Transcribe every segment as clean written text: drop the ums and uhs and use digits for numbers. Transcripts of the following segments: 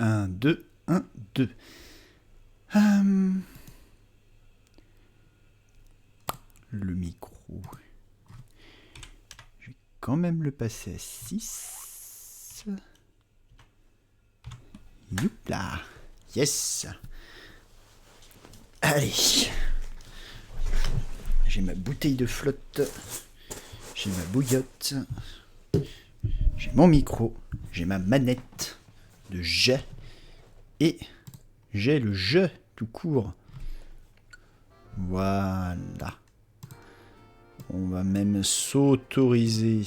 1, 2, 1, 2. Le micro. Je vais quand même le passer à 6. Youpla. Yes. Allez. J'ai ma bouteille de flotte. J'ai ma bouillotte. J'ai mon micro. J'ai ma manette de jet. Et j'ai le jeu tout court. Voilà. On va même s'autoriser.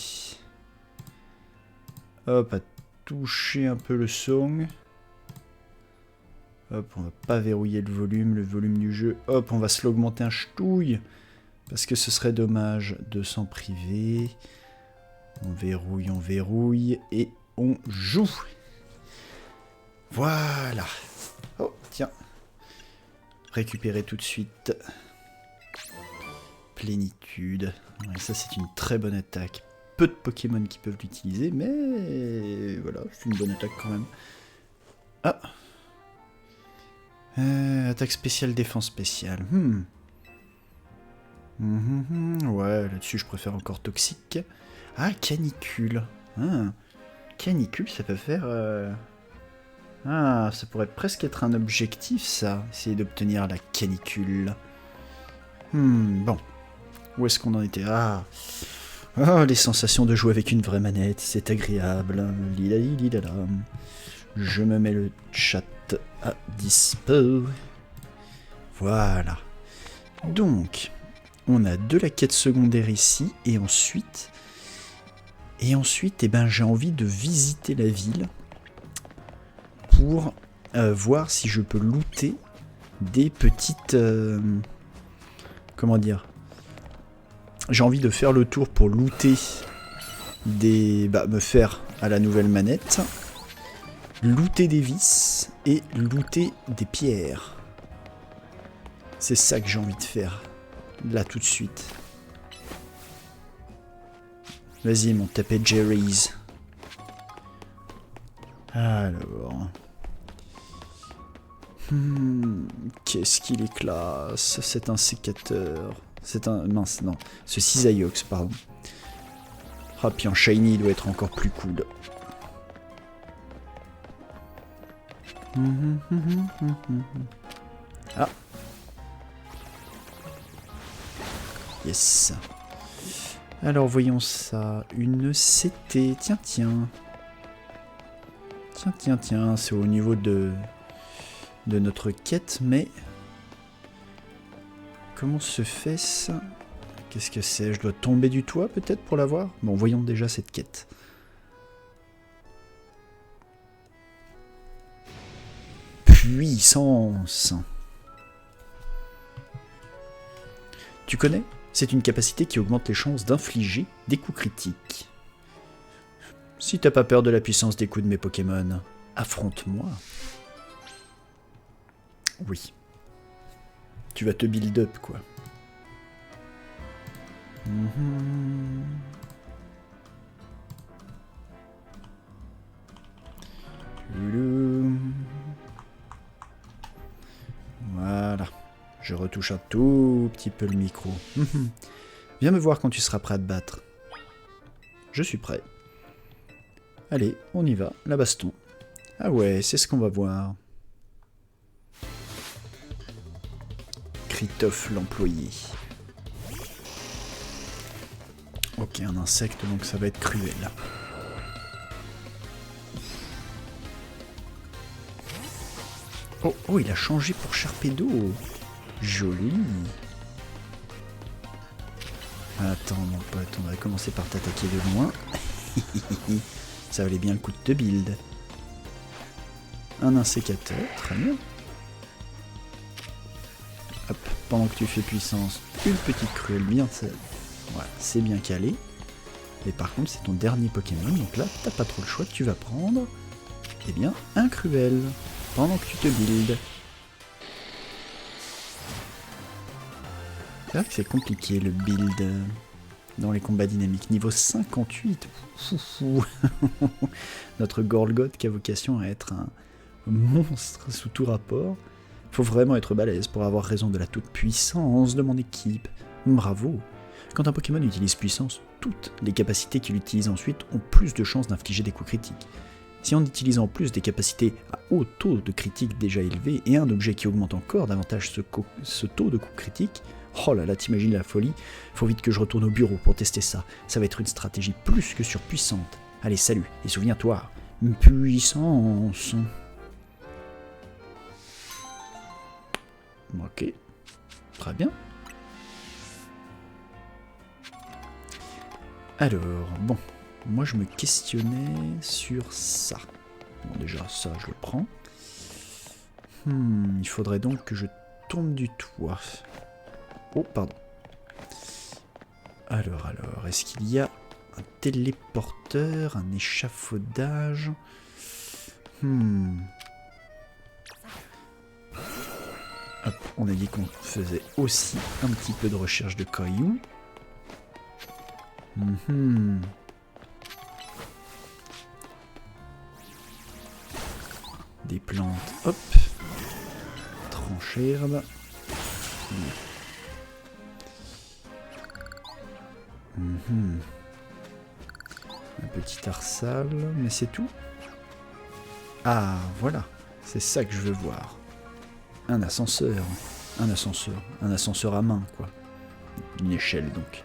Hop, à toucher un peu le son. Hop, on va pas verrouiller le volume du jeu. Hop, on va se l'augmenter un ch'touille. Parce que ce serait dommage de s'en priver. On verrouille et on joue. Voilà. Oh, tiens. Récupérer tout de suite. Plénitude. Ouais, ça, c'est une très bonne attaque. Peu de Pokémon qui peuvent l'utiliser, mais voilà, c'est une bonne attaque quand même. Ah. Attaque spéciale, défense spéciale. Ouais, là-dessus, je préfère encore toxique. Ah, canicule. Canicule, ça peut faire... Ah, ça pourrait presque être un objectif, ça. Essayer d'obtenir la canicule. Bon. Où est-ce qu'on en était? Oh, les sensations de jouer avec une vraie manette, c'est agréable. Lidala. Je me mets le chat à dispo. Voilà. Donc, on a de la quête secondaire ici, et ensuite, j'ai envie de visiter la ville pour voir si je peux looter des petites... comment dire? J'ai envie de faire le tour pour looter des... me faire à la nouvelle manette, looter des vis et looter des pierres. C'est ça que j'ai envie de faire, là tout de suite. Vas-y mon tapé Jerry's. Alors... qu'est-ce qu'il est classe, cet insécateur. C'est un... mince, non. Ce Cisaillux, pardon. Ah, puis en shiny, il doit être encore plus cool. Ah. Yes. Alors, voyons ça. Une CT. Tiens. Tiens. C'est au niveau de notre quête, mais... Comment se fait ça? Qu'est-ce que c'est? Je dois tomber du toit peut-être pour l'avoir? Bon, voyons déjà cette quête. Puissance. Tu connais? C'est une capacité qui augmente les chances d'infliger des coups critiques. Si t'as pas peur de la puissance des coups de mes Pokémon, affronte-moi. Oui. Tu vas te build up, quoi. Voilà. Je retouche un tout petit peu le micro. Viens me voir quand tu seras prêt à te battre. Je suis prêt. Allez, on y va, la baston. Ah ouais, c'est ce qu'on va voir. Kritoff l'employé. Ok, un insecte, donc ça va être cruel. Oh, il a changé pour Sharpedo. Joli. Attends, mon pote, on va commencer par t'attaquer de loin. Ça valait bien le coup de te build. Un insécateur, très bien. Hop, pendant que tu fais puissance, une petite cruelle bien... Voilà, c'est bien calé. Et par contre, c'est ton dernier Pokémon, donc là, t'as pas trop le choix, tu vas prendre... Eh bien, un cruel, pendant que tu te builds. C'est vrai que c'est compliqué, le build dans les combats dynamiques. Niveau 58. Notre Gorgoth qui a vocation à être un monstre sous tout rapport. Faut vraiment être balèze pour avoir raison de la toute-puissance de mon équipe. Bravo. Quand un Pokémon utilise puissance, toutes les capacités qu'il utilise ensuite ont plus de chances d'infliger des coups critiques. Si en utilisant plus des capacités à haut taux de critique déjà élevés et un objet qui augmente encore davantage ce taux de coups critiques, oh là là, t'imagines la folie? Faut vite que je retourne au bureau pour tester ça. Ça va être une stratégie plus que surpuissante. Allez, salut, et souviens-toi, puissance. Ok, très bien. Alors, bon, moi je me questionnais sur ça. Bon, déjà, ça, je le prends. Il faudrait donc que je tombe du toit. Oh, pardon. Alors, est-ce qu'il y a un téléporteur, un échafaudage? Hop, on a dit qu'on faisait aussi un petit peu de recherche de cailloux. Des plantes, hop. Tranche herbe. Un petit arsal, mais c'est tout. Ah, voilà, c'est ça que je veux voir. Un ascenseur à main, quoi. Une échelle, donc.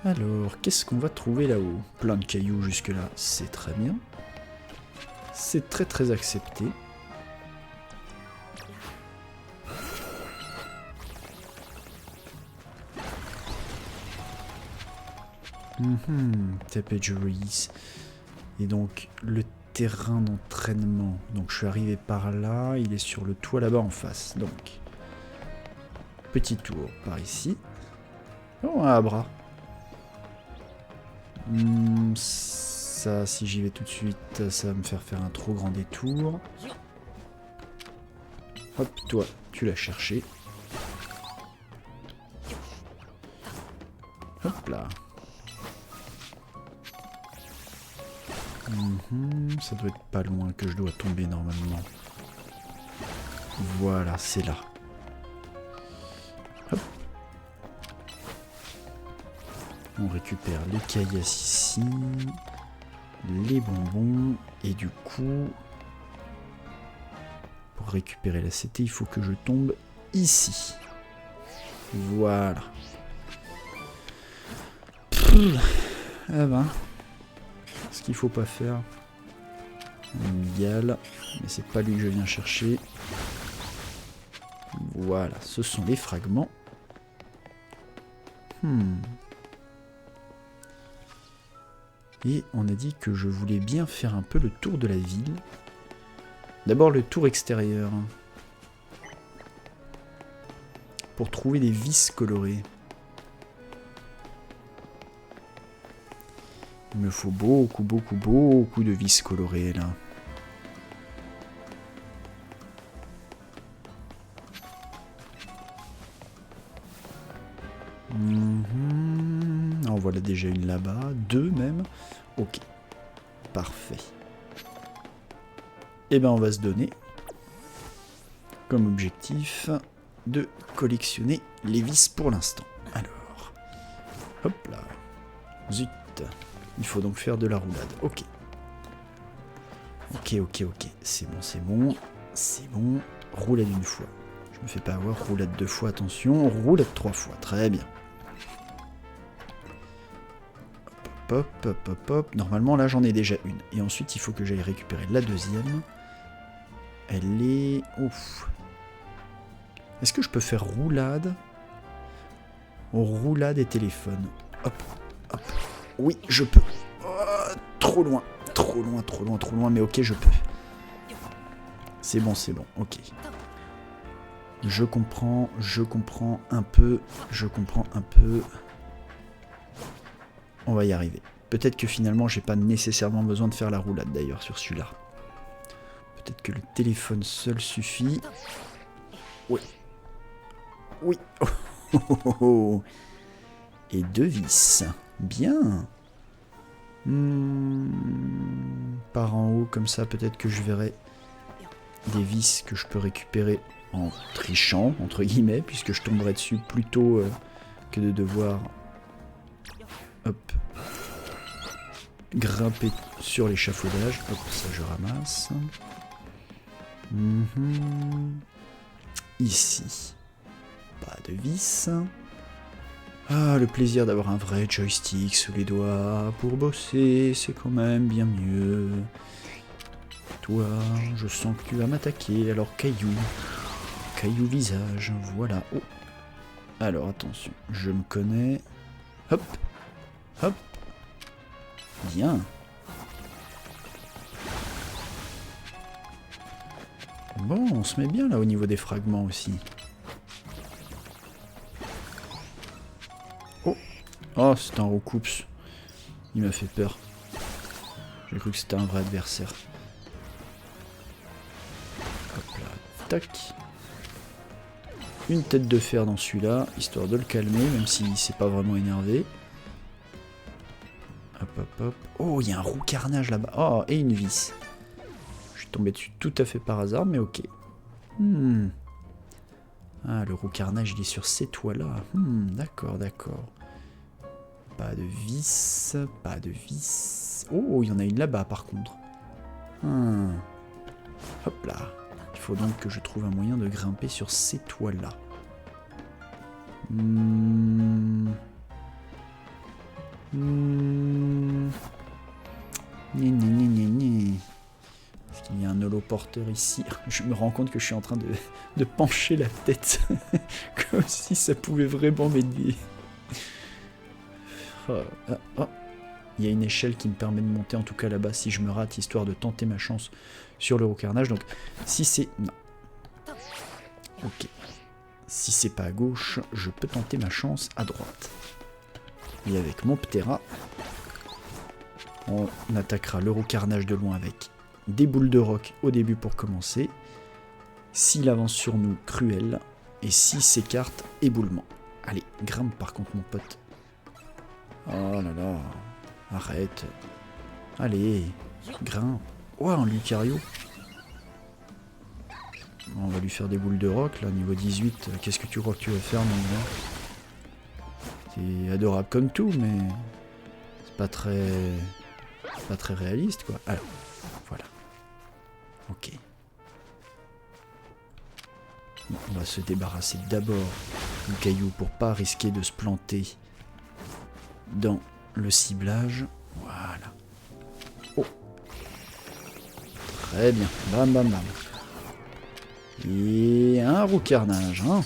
Alors, qu'est-ce qu'on va trouver là-haut? Plein de cailloux jusque-là, c'est très bien. C'est très très accepté. Tapejories. Et donc, le terrain d'entraînement. Donc, je suis arrivé par là. Il est sur le toit là-bas en face. Donc, petit tour par ici. Oh, un Abra. Ça, si j'y vais tout de suite, ça va me faire faire un trop grand détour. Hop, toi, tu l'as cherché. Hop là. Ça doit être pas loin que je dois tomber normalement. Voilà, c'est là. Hop. On récupère les caillasses ici. Les bonbons. Et du coup, pour récupérer la CT, il faut que je tombe ici. Voilà. Ah ben. Ce qu'il faut pas faire. Gal. Mais c'est pas lui que je viens chercher. Voilà, ce sont les fragments. Et on a dit que je voulais bien faire un peu le tour de la ville. D'abord le tour extérieur. Pour trouver des vis colorées. Il me faut beaucoup de vis colorées là. En voilà déjà une là-bas, deux même. Ok, parfait. Et ben on va se donner comme objectif de collectionner les vis pour l'instant. Alors, hop là, zut. Il faut donc faire de la roulade. Ok. Ok. C'est bon. Roulade une fois. Je me fais pas avoir. Roulade deux fois, attention. Roulade trois fois. Très bien. Hop. Normalement, là, j'en ai déjà une. Et ensuite, il faut que j'aille récupérer la deuxième. Elle est... Ouf. Est-ce que je peux faire roulade? Roulade et téléphone. Hop. Oui, je peux. Oh, trop loin, mais ok, je peux. C'est bon, ok. Je comprends un peu. On va y arriver. Peut-être que finalement, j'ai pas nécessairement besoin de faire la roulade d'ailleurs sur celui-là. Peut-être que le téléphone seul suffit. Oui. Et deux vis. Bien. par en haut, comme ça peut-être que je verrai des vis que je peux récupérer en trichant, entre guillemets, puisque je tomberai dessus plutôt que de devoir hop, grimper sur l'échafaudage. Hop, ça je ramasse. Ici, pas de vis. Ah, le plaisir d'avoir un vrai joystick sous les doigts pour bosser, c'est quand même bien mieux. Toi, je sens que tu vas m'attaquer, alors caillou. Caillou visage, voilà. Oh. Alors attention, je me connais. Hop, hop. Bien. Bon, on se met bien là au niveau des fragments aussi. Oh, oh, c'est un Roucoups. Il m'a fait peur. J'ai cru que c'était un vrai adversaire. Hop là, tac. Une tête de fer dans celui-là, histoire de le calmer, même s'il s'est pas vraiment énervé. Hop, hop, hop. Oh, il y a un Roucarnage là-bas. Oh, et une vis. Je suis tombé dessus tout à fait par hasard, mais ok. Ah, le Roucarnage, il est sur ces toits-là. D'accord, d'accord. Pas de vis, pas de vis. Oh, il y en a une là-bas, par contre. Hop là. Il faut donc que je trouve un moyen de grimper sur ces toits-là. Est-ce qu'il y a un holoporteur ici? Je me rends compte que je suis en train de pencher la tête. Comme si ça pouvait vraiment m'aider. Il y a une échelle qui me permet de monter, en tout cas là-bas, si je me rate, histoire de tenter ma chance sur le Roucarnage. Donc, si c'est... Non. Ok. Si c'est pas à gauche, je peux tenter ma chance à droite. Et avec mon Ptera, on attaquera le Roucarnage de loin avec des boules de roc au début pour commencer. S'il avance sur nous, cruel. Et s'il s'écarte, éboulement. Allez, grimpe par contre mon pote. Oh là là. Arrête. Allez, grimpe. Oh, un Lucario. On va lui faire des boules de roc, là, niveau 18. Qu'est-ce que tu crois que tu vas faire, mon gars? C'est adorable comme tout, mais c'est pas très réaliste, quoi. Alors, voilà. Ok. Bon, on va se débarrasser d'abord du caillou pour pas risquer de se planter dans le ciblage. Voilà. Oh. Très bien. Bam, bam, bam. Et un Roucarnage, hein.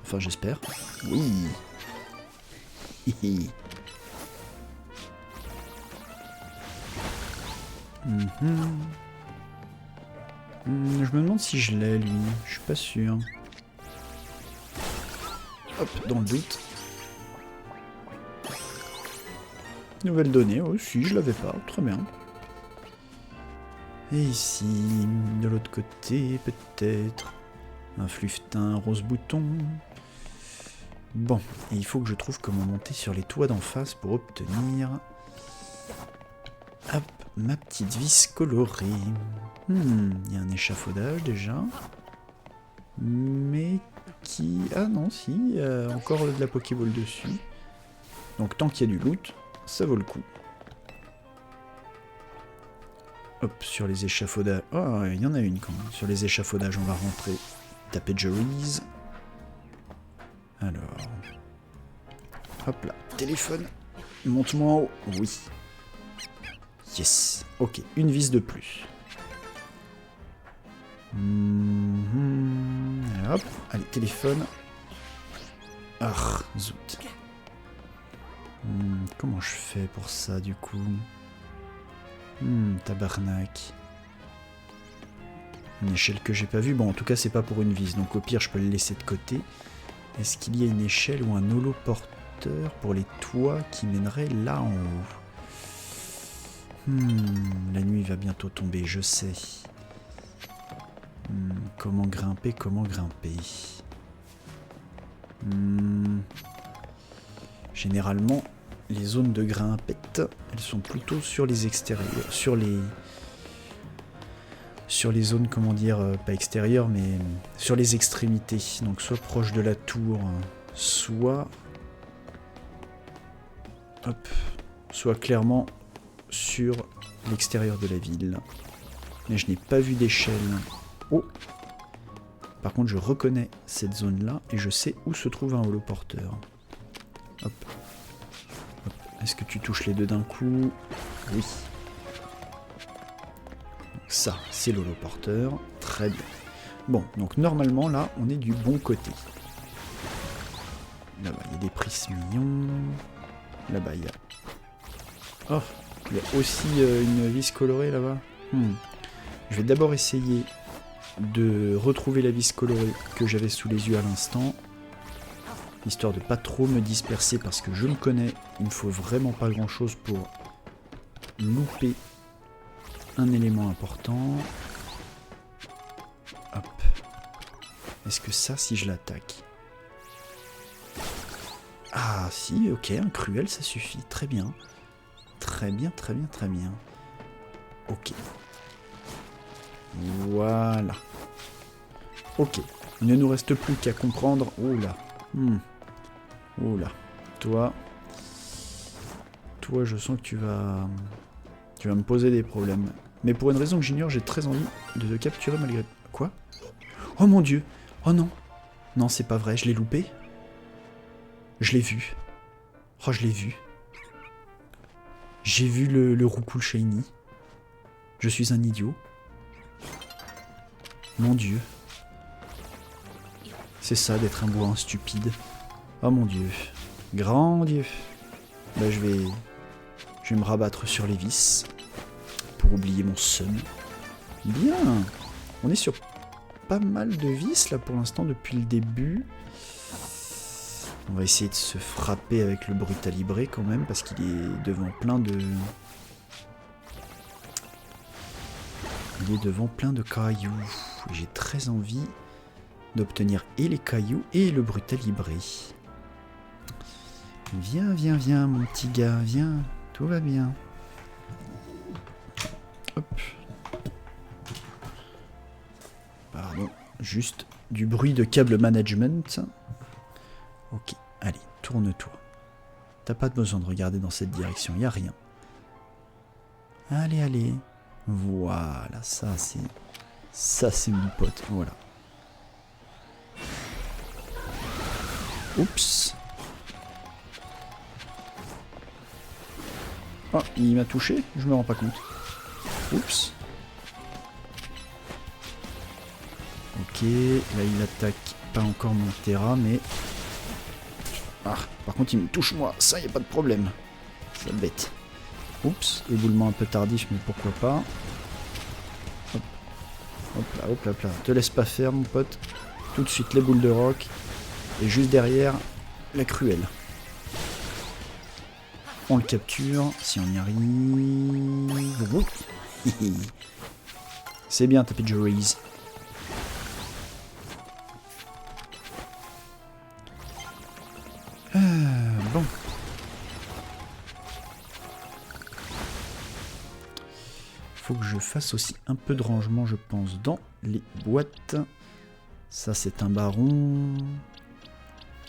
Enfin, j'espère. Oui. Hihi. Je me demande si je l'ai, lui. Je suis pas sûr. Hop, dans le doute. Nouvelle donnée. Oh, si, je l'avais pas. Très bien. Et ici, de l'autre côté, peut-être. Un flufetin rose bouton. Bon, et il faut que je trouve comment monter sur les toits d'en face pour obtenir... Hop, ma petite vis colorée. Il y a un échafaudage déjà. Mais qui... Ah non, si, encore de la Pokéball dessus. Donc tant qu'il y a du loot, ça vaut le coup. Hop, sur les échafaudages... Oh, il y en a une quand même. Sur les échafaudages, on va rentrer. Taper Jerry's. Alors... Hop là, téléphone. Monte-moi en haut. Oui. Yes. Ok, une vis de plus. Hop, allez, téléphone. Ah, zout. Comment je fais pour ça, du coup? Tabarnak. Une échelle que j'ai pas vue. Bon, en tout cas, c'est pas pour une vis. Donc, au pire, je peux le laisser de côté. Est-ce qu'il y a une échelle ou un holoporteur pour les toits qui mènerait là en haut? La nuit va bientôt tomber, je sais. Comment grimper, comment grimper? Généralement, les zones de grimpette, elles sont plutôt sur les extérieurs, sur les zones, comment dire, pas extérieures, mais sur les extrémités. Donc soit proche de la tour, soit... Hop, soit clairement sur l'extérieur de la ville. Mais je n'ai pas vu d'échelle. Oh! Par contre, je reconnais cette zone-là et je sais où se trouve un holoporteur. Hop. Hop. Est-ce que tu touches les deux d'un coup? Oui. Donc ça, c'est l'holoporteur. Très bien. Bon, donc normalement, là, on est du bon côté. Là-bas, il y a des prismillons. Là-bas, il y a... Oh, il y a aussi une vis colorée là-bas. Je vais d'abord essayer de retrouver la vis colorée que j'avais sous les yeux à l'instant, histoire de pas trop me disperser parce que je me connais, il me faut vraiment pas grand chose pour louper un élément important. Hop. Est-ce que ça, si je l'attaque? Ah si, ok, un cruel ça suffit, très bien. Très bien, très bien, très bien. Ok. Voilà. Ok. Il ne nous reste plus qu'à comprendre... Oula. Oula. Toi, je sens que tu vas me poser des problèmes. Mais pour une raison que j'ignore, j'ai très envie de te capturer malgré... Quoi? Oh mon dieu! Oh non! Non, c'est pas vrai, je l'ai loupé. Je l'ai vu. Oh, je l'ai vu. J'ai vu le roucoule shiny. Je suis un idiot. Mon dieu. C'est ça d'être un bourrin stupide. Oh mon dieu. Grand dieu. Bah je vais me rabattre sur les vis. Pour oublier mon seum. Bien. On est sur pas mal de vis là pour l'instant depuis le début. On va essayer de se frapper avec le brutalibré quand même parce qu'il est devant plein de... Il est devant plein de cailloux. J'ai très envie d'obtenir et les cailloux et le brutalibré. Viens, viens, viens mon petit gars, viens. Tout va bien. Hop. Pardon. Juste du bruit de câble management. Ok, allez, tourne-toi. T'as pas besoin de regarder dans cette direction, y a rien. Allez, allez. Voilà, ça c'est mon pote, voilà. Oups. Oh, il m'a touché, je me rends pas compte. Oups. Ok, là il attaque pas encore mon Terra, mais... Ah, par contre il me touche moi, ça y a pas de problème. Ça bête. Oups, éboulement un peu tardif, mais pourquoi pas. Hop, hop là, hop là, hop là. Te laisse pas faire, mon pote. Tout de suite les boules de roc. Et juste derrière, la cruelle. On le capture, si on y arrive. C'est bien, tapé de Juries. Bon. Faut que je fasse aussi un peu de rangement, je pense, dans les boîtes. Ça, c'est un baron.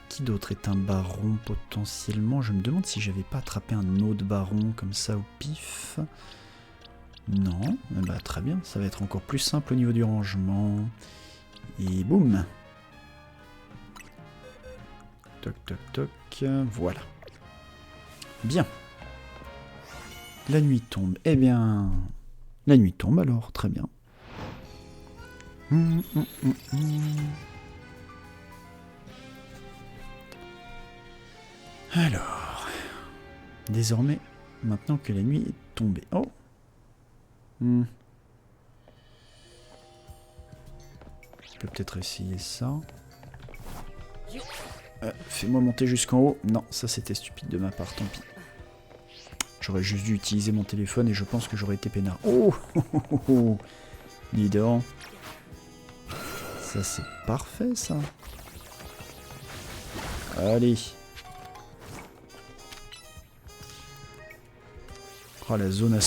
Qui d'autre est un baron potentiellement? Je me demande si j'avais pas attrapé un autre baron comme ça au pif. Non, bah très bien, ça va être encore plus simple au niveau du rangement. Et boum. Toc toc toc, voilà. Bien. La nuit tombe. Eh bien, la nuit tombe alors, très bien. Alors, désormais, maintenant que la nuit est tombée. Oh. Je peux peut-être essayer ça. Fais-moi monter jusqu'en haut. Non, ça c'était stupide de ma part, tant pis. J'aurais juste dû utiliser mon téléphone et je pense que j'aurais été peinard. Oh, dis donc. Ça c'est parfait ça. Oh, la zone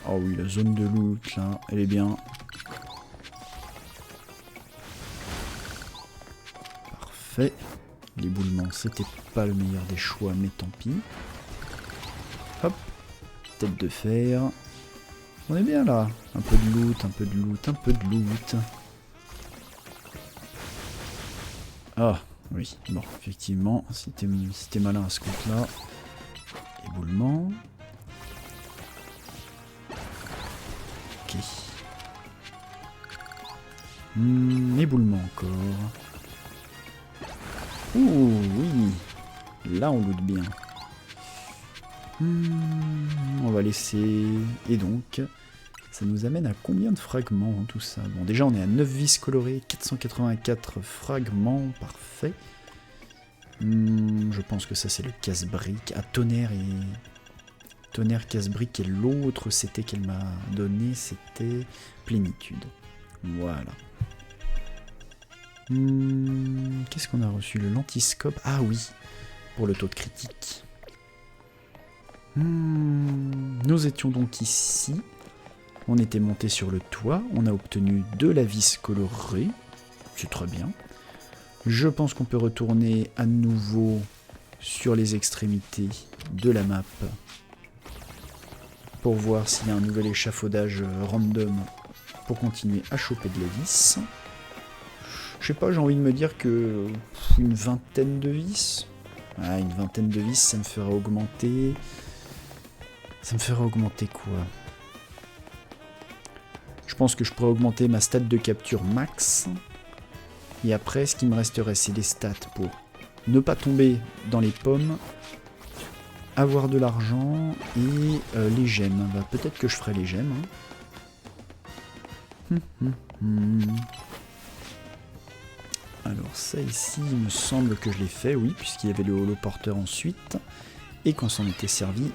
Oh oui, la zone de loot, là, elle est bien. Parfait. L'éboulement, c'était pas le meilleur des choix, mais tant pis. Hop. Tête de fer. On est bien, là. Un peu de loot, un peu de loot, un peu de loot. Ah, oui. Bon, effectivement, c'était malin à ce compte-là. Éboulement. Ok. Éboulement encore. Ouh, oui. Là, on loot bien. On va laisser... Et donc, ça nous amène à combien de fragments, tout ça? Bon, déjà, on est à 9 vis colorées, 484 fragments, parfait. Je pense que ça, c'est le casse-brique. Ah, tonnerre et... Tonnerre, casse-brique, et l'autre, c'était qu'elle m'a donné, c'était plénitude. Voilà. Qu'est-ce qu'on a reçu? Le lentiscope. Ah oui, pour le taux de critique. Nous étions donc ici. On était monté sur le toit. On a obtenu de la vis colorée. C'est très bien. Je pense qu'on peut retourner à nouveau sur les extrémités de la map pour voir s'il y a un nouvel échafaudage random pour continuer à choper de la vis. Je sais pas, j'ai envie de me dire que une vingtaine de vis. Ah, une vingtaine de vis, ça me ferait augmenter. Ça me ferait augmenter quoi? Je pense que je pourrais augmenter ma stat de capture max. Et après, ce qui me resterait, c'est les stats pour ne pas tomber dans les pommes, avoir de l'argent et les gemmes. Bah, peut-être que je ferai les gemmes. Alors ça ici, il me semble que je l'ai fait, oui, puisqu'il y avait le holoporteur ensuite. Et qu'on s'en était servi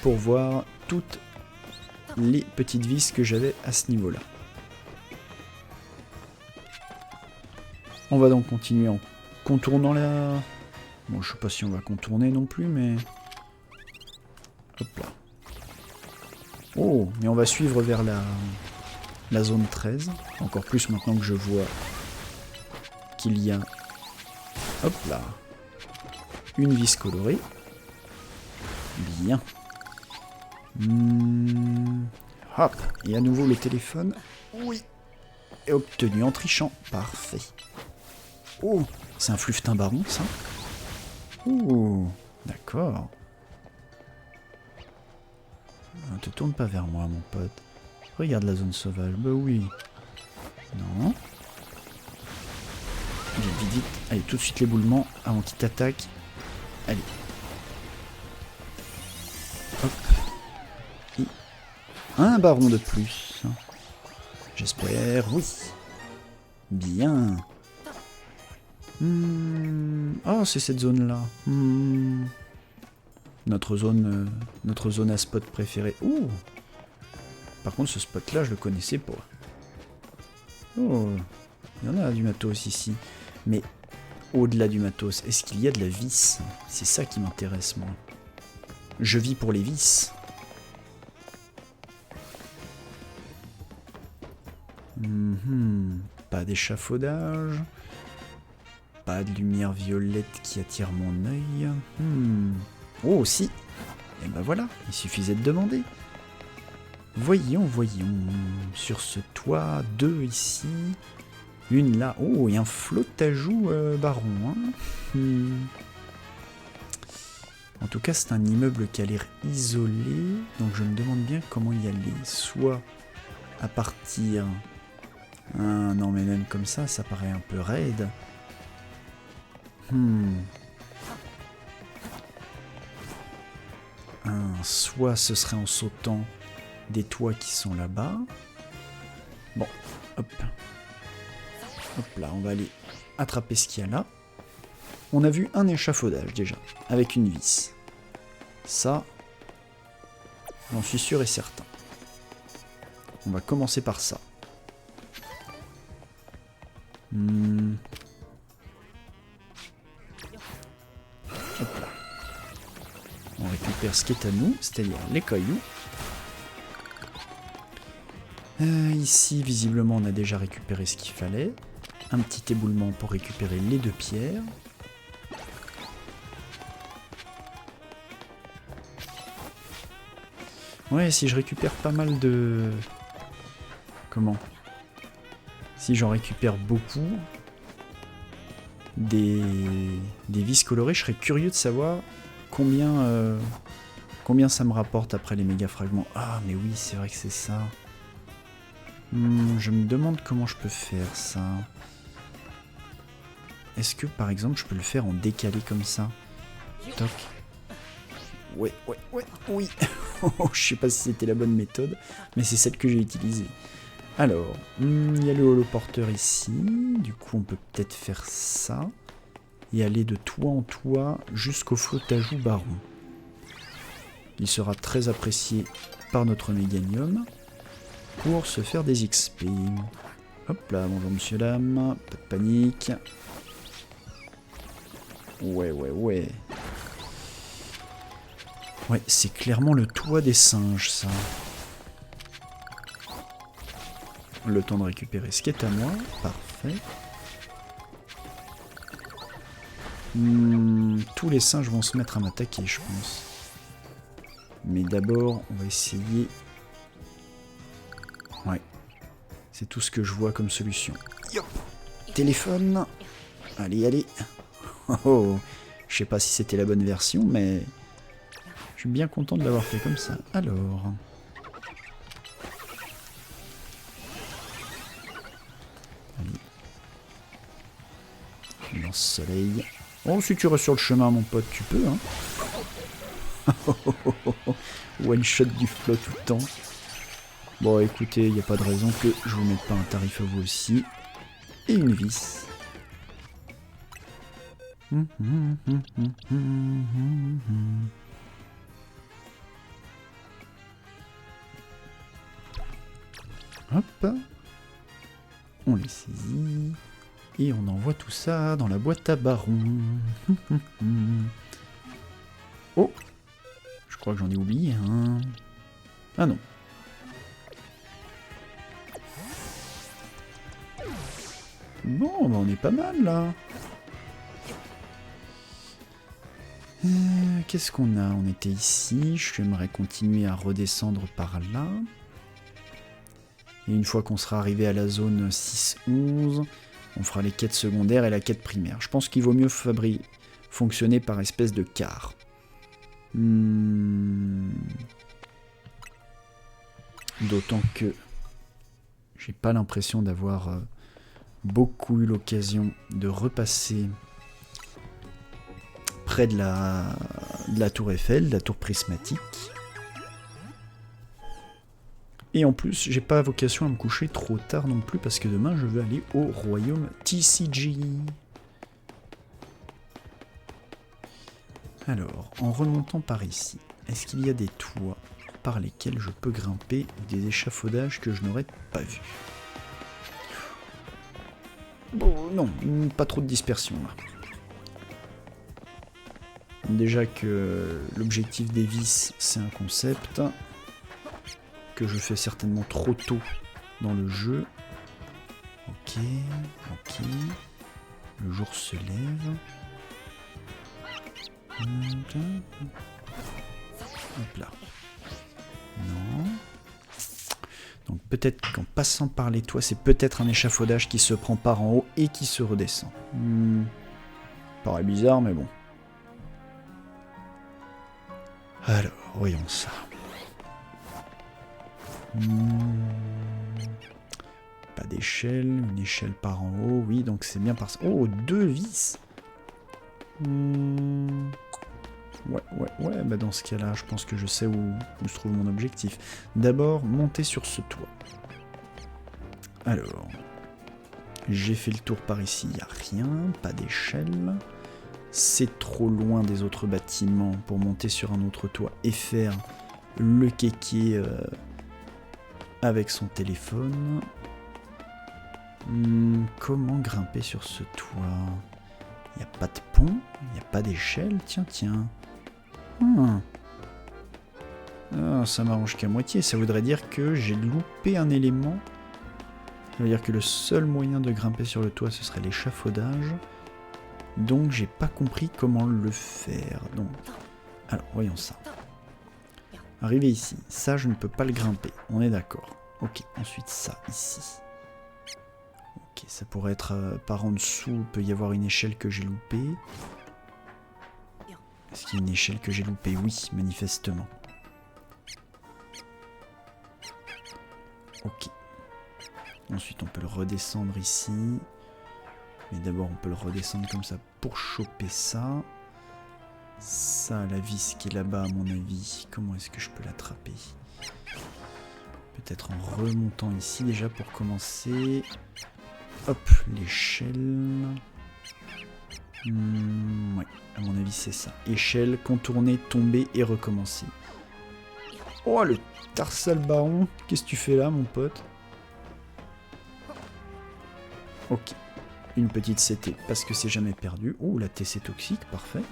pour voir toutes les petites vis que j'avais à ce niveau-là. On va donc continuer en contournant la... Bon, je sais pas si on va contourner non plus, mais... Hop là. Oh, mais on va suivre vers la zone 13. Encore plus maintenant que je vois qu'il y a... Hop là. Une vis colorée. Bien. Hop. Et à nouveau le téléphone. Oui. Et obtenu en trichant. Parfait. Oh, c'est un fluftin baron, ça. Oh, d'accord. Ne te tourne pas vers moi, mon pote. Regarde la zone sauvage. Bah oui. Non. Vite, vite, vite. Allez, tout de suite l'éboulement avant qu'il t'attaque. Allez. Hop. Et un baron de plus. J'espère, oui. Bien. Oh, c'est cette zone-là. Notre zone à spot préférée. Ouh. Par contre, ce spot-là, je le connaissais pas. Oh, il y en a du matos ici. Mais au-delà du matos, est-ce qu'il y a de la vis? C'est ça qui m'intéresse, moi. Je vis pour les vis. Pas d'échafaudage. Pas de lumière violette qui attire mon œil. Oh, si. Et ben voilà, il suffisait de demander. Voyons, voyons. Sur ce toit, 2 ici. Une là. Oh, et un flottajout baron. En tout cas, c'est un immeuble qui a l'air isolé. Donc je me demande bien comment y aller. Soit à partir... Ah, non, mais même comme ça paraît un peu raide. Soit ce serait en sautant des toits qui sont là-bas. Bon, hop. Hop là, on va aller attraper ce qu'il y a là. On a vu un échafaudage déjà, avec une vis. Ça, j'en suis sûr et certain. On va commencer par ça. Hop là. On récupère récupère ce qui est à nous, c'est-à-dire les cailloux. Ici, visiblement, on a déjà récupéré ce qu'il fallait. Un petit éboulement pour récupérer les 2 pierres. Ouais, si je récupère pas mal de... Comment? Si j'en récupère beaucoup, des vis colorées, je serais curieux de savoir combien ça me rapporte après les méga fragments. Ah, mais oui, c'est vrai que c'est ça. Je me demande comment je peux faire ça. Est-ce que, par exemple, je peux le faire en décalé comme ça? Toc. Ouais, oui. Je sais pas si c'était la bonne méthode, mais c'est celle que j'ai utilisée. Alors, il y a le holoporteur ici. Du coup, on peut peut-être faire ça. Et aller de toit en toit jusqu'au flottajou baron. Il sera très apprécié par notre méganium pour se faire des XP. Hop là, bonjour monsieur dame, pas de panique. Ouais. Ouais, c'est clairement le toit des singes, ça. Le temps de récupérer ce qui est à moi. Parfait. Tous les singes vont se mettre à m'attaquer, je pense. Mais d'abord, on va essayer... Ouais. C'est tout ce que je vois comme solution. Yop. Téléphone. Allez. Oh, je sais pas si c'était la bonne version, mais... Je suis bien content de l'avoir fait comme ça. Alors... Allez. Lance-soleil. Oh, si tu restes sur le chemin, mon pote, tu peux, hein. One shot du flot tout le temps. Bon, écoutez, il n'y a pas de raison que je vous mette pas un tarif à vous aussi. Et une vis. Hop. On les saisit. Et on envoie tout ça dans la boîte à baron. Oh, je crois que j'en ai oublié un. Ah non. Bon, bah on est pas mal là. Qu'est-ce qu'on a? On était ici. J'aimerais continuer à redescendre par là. Et une fois qu'on sera arrivé à la zone 6-11, on fera les quêtes secondaires et la quête primaire. Je pense qu'il vaut mieux fonctionner par espèce de quart. D'autant que j'ai pas l'impression d'avoir beaucoup eu l'occasion de repasser près de la tour Eiffel, de la tour prismatique. Et en plus, j'ai pas vocation à me coucher trop tard non plus parce que demain je veux aller au royaume TCG. Alors, en remontant par ici, est-ce qu'il y a des toits par lesquels je peux grimper ou des échafaudages que je n'aurais pas vus? Bon, non, pas trop de dispersion là. Déjà que l'objectif des vis, c'est un concept que je fais certainement trop tôt dans le jeu. Ok. Le jour se lève. Hop là. Non. Donc peut-être qu'en passant par les toits, c'est peut-être un échafaudage qui se prend par en haut et qui se redescend. Paraît bizarre, mais bon. Alors, voyons ça. Pas d'échelle, une échelle par en haut, oui, donc c'est bien par... Oh, 2 vis. Ouais, bah dans ce cas-là, je pense que je sais où se trouve mon objectif. D'abord, monter sur ce toit. Alors, j'ai fait le tour par ici, il n'y a rien, pas d'échelle. C'est trop loin des autres bâtiments pour monter sur un autre toit et faire le kéké avec son téléphone. Comment grimper sur ce toit? Il n'y a pas de pont, il n'y a pas d'échelle, tiens. Ah, ça m'arrange qu'à moitié. Ça voudrait dire que j'ai loupé un élément. Ça veut dire que le seul moyen de grimper sur le toit, ce serait l'échafaudage. Donc, j'ai pas compris comment le faire. Donc, alors, voyons ça. Arrivé ici. Ça, je ne peux pas le grimper. On est d'accord. Ok, ensuite ça, ici. Ok, ça pourrait être par en dessous. Il peut y avoir une échelle que j'ai loupée. Est-ce qu'il y a une échelle que j'ai loupée? Oui, manifestement. Ok. Ensuite, on peut le redescendre ici. Mais d'abord, on peut le redescendre comme ça pour choper ça. Ça, la vis qui est là-bas, à mon avis. Comment est-ce que je peux l'attraper? Peut-être en remontant ici déjà pour commencer. Hop, l'échelle. Ouais, à mon avis, c'est ça. Échelle, contourner, tomber et recommencer. Oh, le Tarsal Baron. Qu'est-ce que tu fais là, mon pote? Ok. Une petite CT, parce que c'est jamais perdu. Oh, la TC toxique, parfait.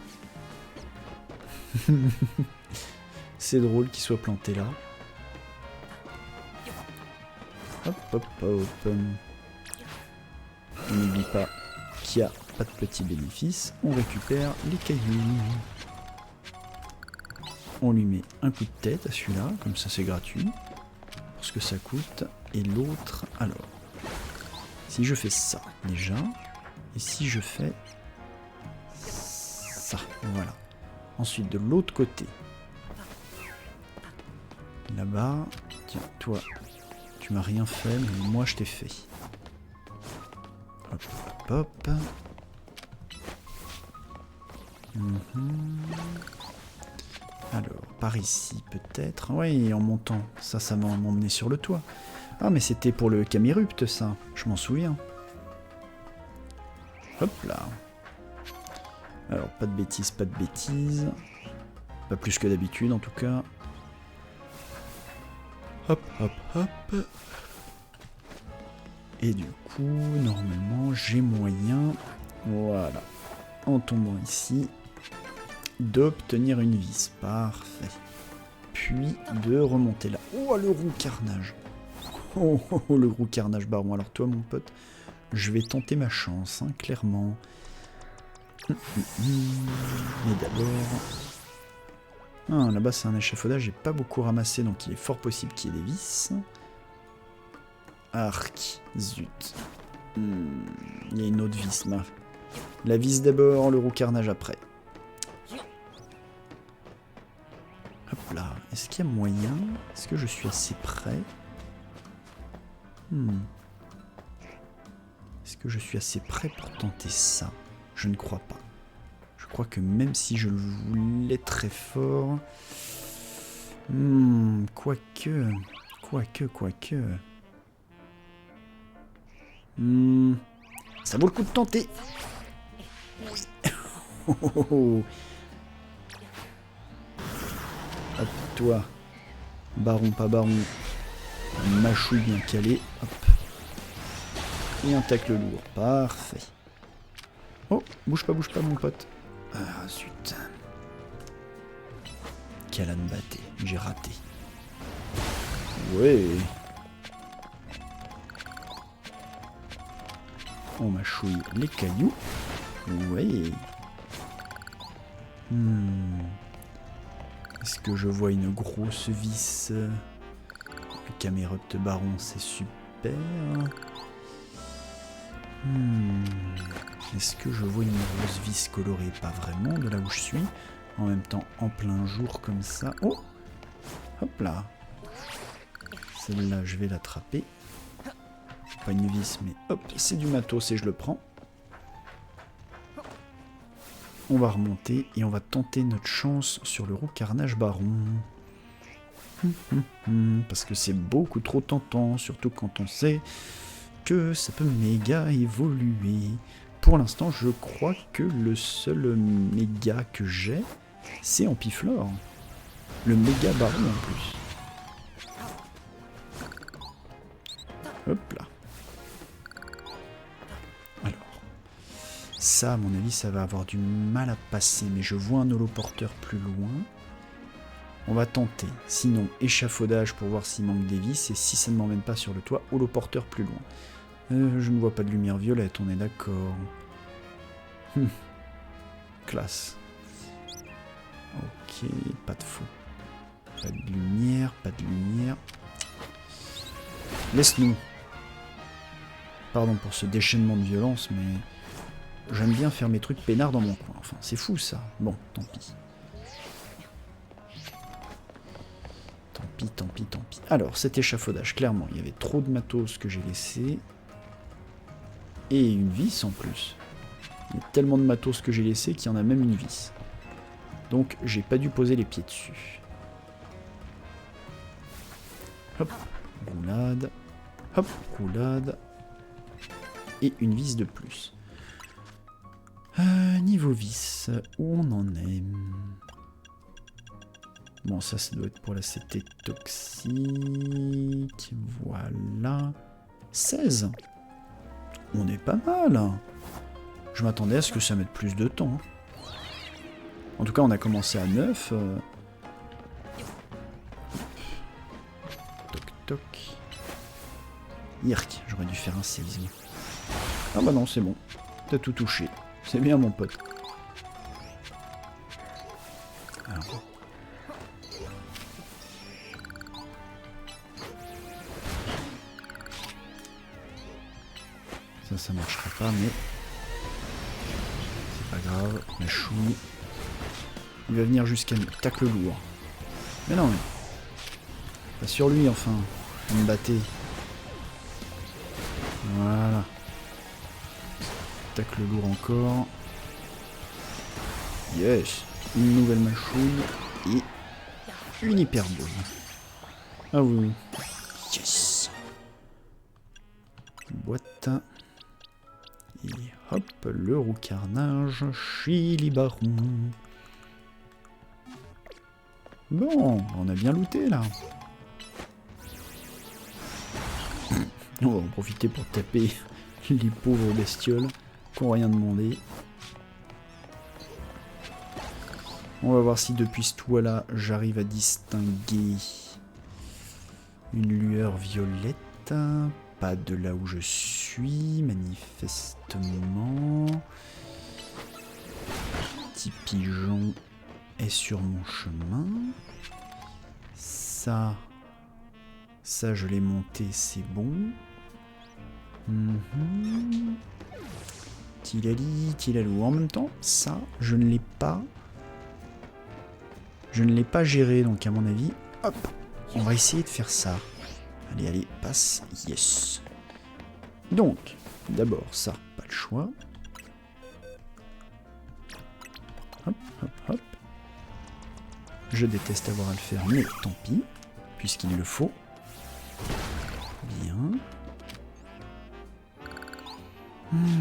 C'est drôle qu'il soit planté là. Hop, hop, hop. On n'oublie pas qu'il n'y a pas de petits bénéfices. On récupère les cailloux. On lui met un coup de tête à celui-là, comme ça c'est gratuit. Pour ce que ça coûte. Et l'autre, alors. Si je fais ça, déjà. Et si je fais ça, voilà. Ensuite, de l'autre côté. Là-bas. Tiens, toi, tu m'as rien fait, mais moi je t'ai fait. Hop, hop, hop. Alors, par ici, peut-être. Oui, en montant. Ça va m'emmener sur le toit. Ah, mais c'était pour le Camérupt, ça. Je m'en souviens. Hop là. Alors, pas de bêtises, pas de bêtises. Pas plus que d'habitude, en tout cas. Hop, hop, hop. Et du coup, normalement, j'ai moyen, voilà, en tombant ici, d'obtenir une vis. Parfait. Puis de remonter là. Oh, le roux carnage. Oh, oh, oh, le roux carnage baron. Alors toi, mon pote, je vais tenter ma chance, hein, clairement. Mais d'abord... Ah, là-bas, c'est un échafaudage. J'ai pas beaucoup ramassé, donc il est fort possible qu'il y ait des vis. Arc, zut. Il y a une autre vis là. La vis d'abord, le roux carnage après. Hop là. Est-ce qu'il y a moyen? Est-ce que je suis assez près? Est-ce que je suis assez près pour tenter ça? Je ne crois pas. Je crois que même si je le voulais très fort... Quoique... Ça vaut le coup de tenter. Oui. Hop, toi. Baron, pas baron. Machouille bien calé. Hop. Et un tacle lourd. Parfait. Oh, bouge pas, mon pote. Ah, zut. Calan batté. J'ai raté. Ouais. On mâchouille les cailloux. Ouais. Est-ce que je vois une grosse vis? Le Camérupt baron, c'est super. Est-ce que je vois une grosse vis colorée? Pas vraiment, de là où je suis. En même temps, en plein jour comme ça. Oh! Hop là. Celle-là, je vais l'attraper. Pas une vis, mais hop, c'est du matos et je le prends. On va remonter et on va tenter notre chance sur le roux carnage baron. Parce que c'est beaucoup trop tentant, surtout quand on sait que ça peut méga évoluer. Pour l'instant, je crois que le seul méga que j'ai, c'est Ampiflore. Le méga baron en plus. Hop là. Alors, ça, à mon avis, ça va avoir du mal à passer, mais je vois un holoporteur plus loin. On va tenter. Sinon, échafaudage pour voir s'il manque des vis. Et si ça ne m'emmène pas sur le toit, holoporteur plus loin. Je ne vois pas de lumière violette, on est d'accord. Classe. Ok, pas de feu. Pas de lumière, pas de lumière. Laisse-nous. Pardon pour ce déchaînement de violence, mais j'aime bien faire mes trucs peinards dans mon coin. Enfin, c'est fou ça. Bon, tant pis. Tant pis, tant pis, tant pis. Alors, cet échafaudage, clairement, il y avait trop de matos que j'ai laissé. Et une vis en plus. Il y a tellement de matos que j'ai laissé qu'il y en a même une vis. Donc, j'ai pas dû poser les pieds dessus. Hop, roulade. Hop, roulade. Et une vis de plus. Niveau vis, où on en est? Bon, ça doit être pour la CT toxique. Voilà. 16. On est pas mal. Je m'attendais à ce que ça mette plus de temps. En tout cas, on a commencé à 9. Toc toc. Irk, j'aurais dû faire un séisme. Ah bah non, c'est bon. T'as tout touché. C'est bien, mon pote. Alors. Ça marchera pas, mais c'est pas grave. La chouille. Il va venir jusqu'à nous. Tacle lourd. Mais non, mais. Pas sur lui, enfin. Vous me battez. Voilà. Tacle lourd encore. Yes. Une nouvelle mâchouille. Et une hyperbole. Ah oui. Yes. Boîte. Et hop, le roux carnage, Chili Baron. Bon, on a bien looté là. On va en profiter pour taper les pauvres bestioles qui n'ont rien demandé. On va voir si depuis ce toit là, j'arrive à distinguer une lueur violette. Pas de là où je suis, manifestement. Petit pigeon est sur mon chemin. Ça je l'ai monté, c'est bon. Tilali, tilalou. En même temps, ça, je ne l'ai pas. Je ne l'ai pas géré, donc à mon avis, hop, on va essayer de faire ça. Allez, allez, passe, yes. Donc, d'abord ça, pas le choix. Hop, hop, hop. Je déteste avoir à le faire, mais tant pis, puisqu'il le faut. Bien.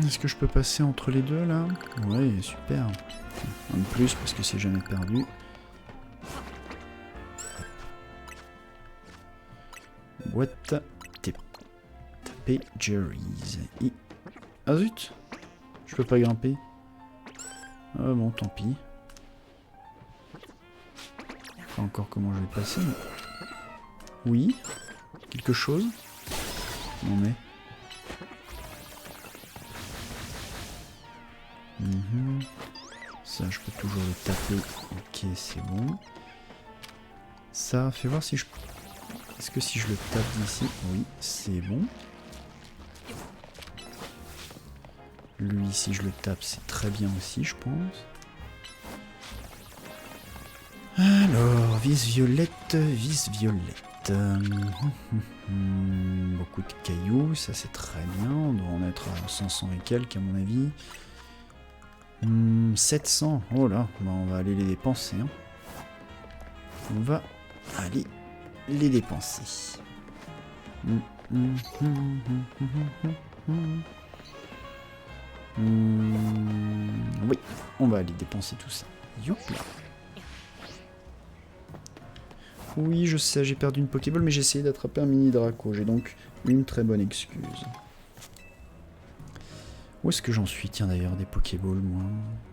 Est-ce que je peux passer entre les deux, là? Ouais, super. Un de plus, parce que c'est jamais perdu. Boîte, taper Jerry's. Et... ah zut! Je peux pas grimper. Ah bon, tant pis. Pas encore comment je vais passer, mais... oui? Quelque chose? Non mais... Ça, je peux toujours le taper. Ok, c'est bon. Ça, fais voir si je... est-ce que si je le tape d'ici... oui, c'est bon. Lui, si je le tape, c'est très bien aussi, je pense. Alors, vis violette, vis violette. Beaucoup de cailloux, ça c'est très bien. On doit en être à 500 et quelques à mon avis. 700, oh là, bah on va aller les dépenser. Hein. On va aller les dépenser. Oui, on va aller dépenser tout ça. Youpla. Oui, je sais, j'ai perdu une Pokéball, mais j'ai essayé d'attraper un mini Draco. J'ai donc une très bonne excuse. Où est-ce que j'en suis, tiens, d'ailleurs, des Pokéballs, moi?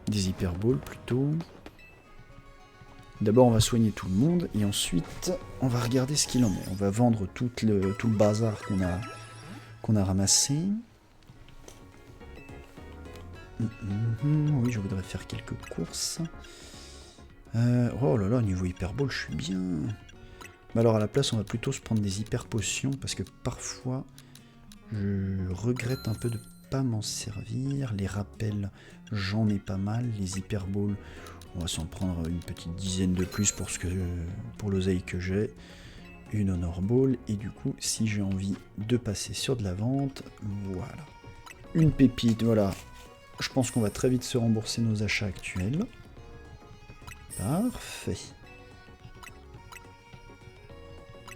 Des Hyperballs, plutôt. D'abord, on va soigner tout le monde, et ensuite, on va regarder ce qu'il en est. On va vendre tout le bazar qu'on a ramassé. Oui, je voudrais faire quelques courses. Oh là là, niveau hyperbole, je suis bien. Mais alors, à la place, on va plutôt se prendre des hyper potions, parce que parfois, je regrette un peu de pas m'en servir. Les rappels, j'en ai pas mal. Les hyperballs, on va s'en prendre une petite dizaine de plus pour l'oseille que j'ai. Une honor ball, et du coup, si j'ai envie de passer sur de la vente, voilà. Une pépite, voilà. Je pense qu'on va très vite se rembourser nos achats actuels. Parfait.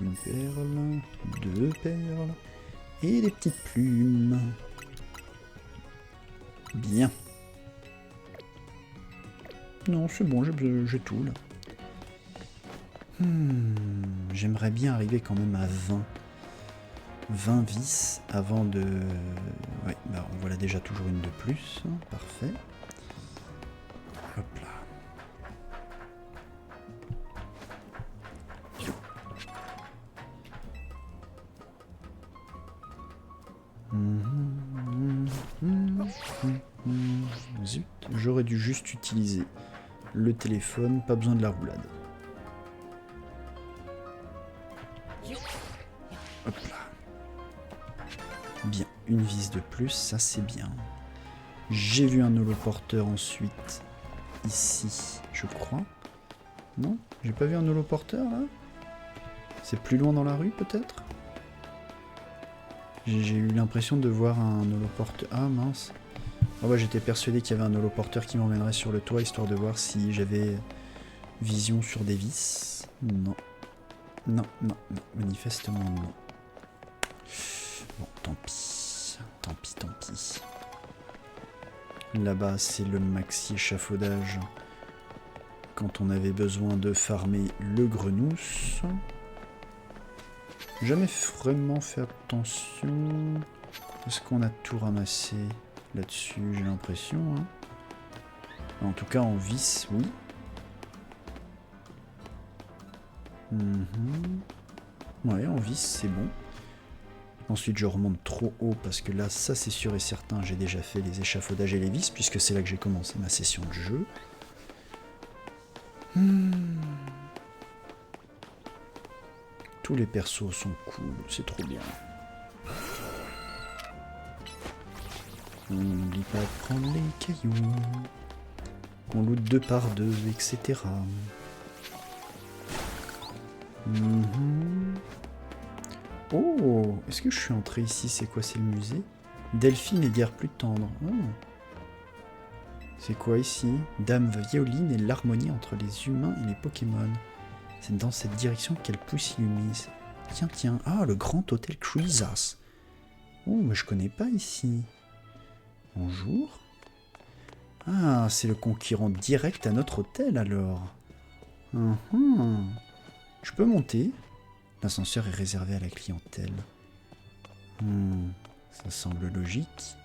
Une perle, 2 perles, et des petites plumes. Bien. Non, c'est bon, j'ai tout là. J'aimerais bien arriver quand même à 20. 20 vis avant de... Ouais, bah on voilà déjà toujours une de plus. Parfait. Hop là. Zut, j'aurais dû juste utiliser le téléphone, pas besoin de la roulade. Hop là. Bien, une vis de plus, ça c'est bien. J'ai vu un holoporteur ensuite, ici, je crois. Non? J'ai pas vu un holoporteur là? C'est plus loin dans la rue peut-être? J'ai eu l'impression de voir un holoporteur. Ah mince. Ah ouais, j'étais persuadé qu'il y avait un holoporteur qui m'emmènerait sur le toit histoire de voir si j'avais vision sur des vis. Non. Non, non, non. Manifestement non. Bon, tant pis. Tant pis, tant pis. Là-bas, c'est le maxi échafaudage quand on avait besoin de farmer le grenousse. Jamais vraiment fait attention. Est-ce qu'on a tout ramassé là-dessus? J'ai l'impression. Hein. En tout cas, en vis, oui. Ouais, en vis, c'est bon. Ensuite, je remonte trop haut parce que là, ça c'est sûr et certain, j'ai déjà fait les échafaudages et les vis puisque c'est là que j'ai commencé ma session de jeu. Tous les persos sont cool, c'est trop bien. On n'oublie pas de prendre les cailloux. On loot 2 par 2, etc. Oh, est-ce que je suis entré ici? C'est quoi? C'est le musée? Delphine est guère plus tendre. Oh. C'est quoi ici? Dame Violine et l'harmonie entre les humains et les Pokémon. C'est dans cette direction qu'elle pousse Illumise. Tiens, tiens. Ah, le grand hôtel Cruisas. Oh, mais je connais pas ici. Bonjour. Ah, c'est le concurrent direct à notre hôtel alors. Je peux monter? L'ascenseur est réservé à la clientèle. Ça semble logique.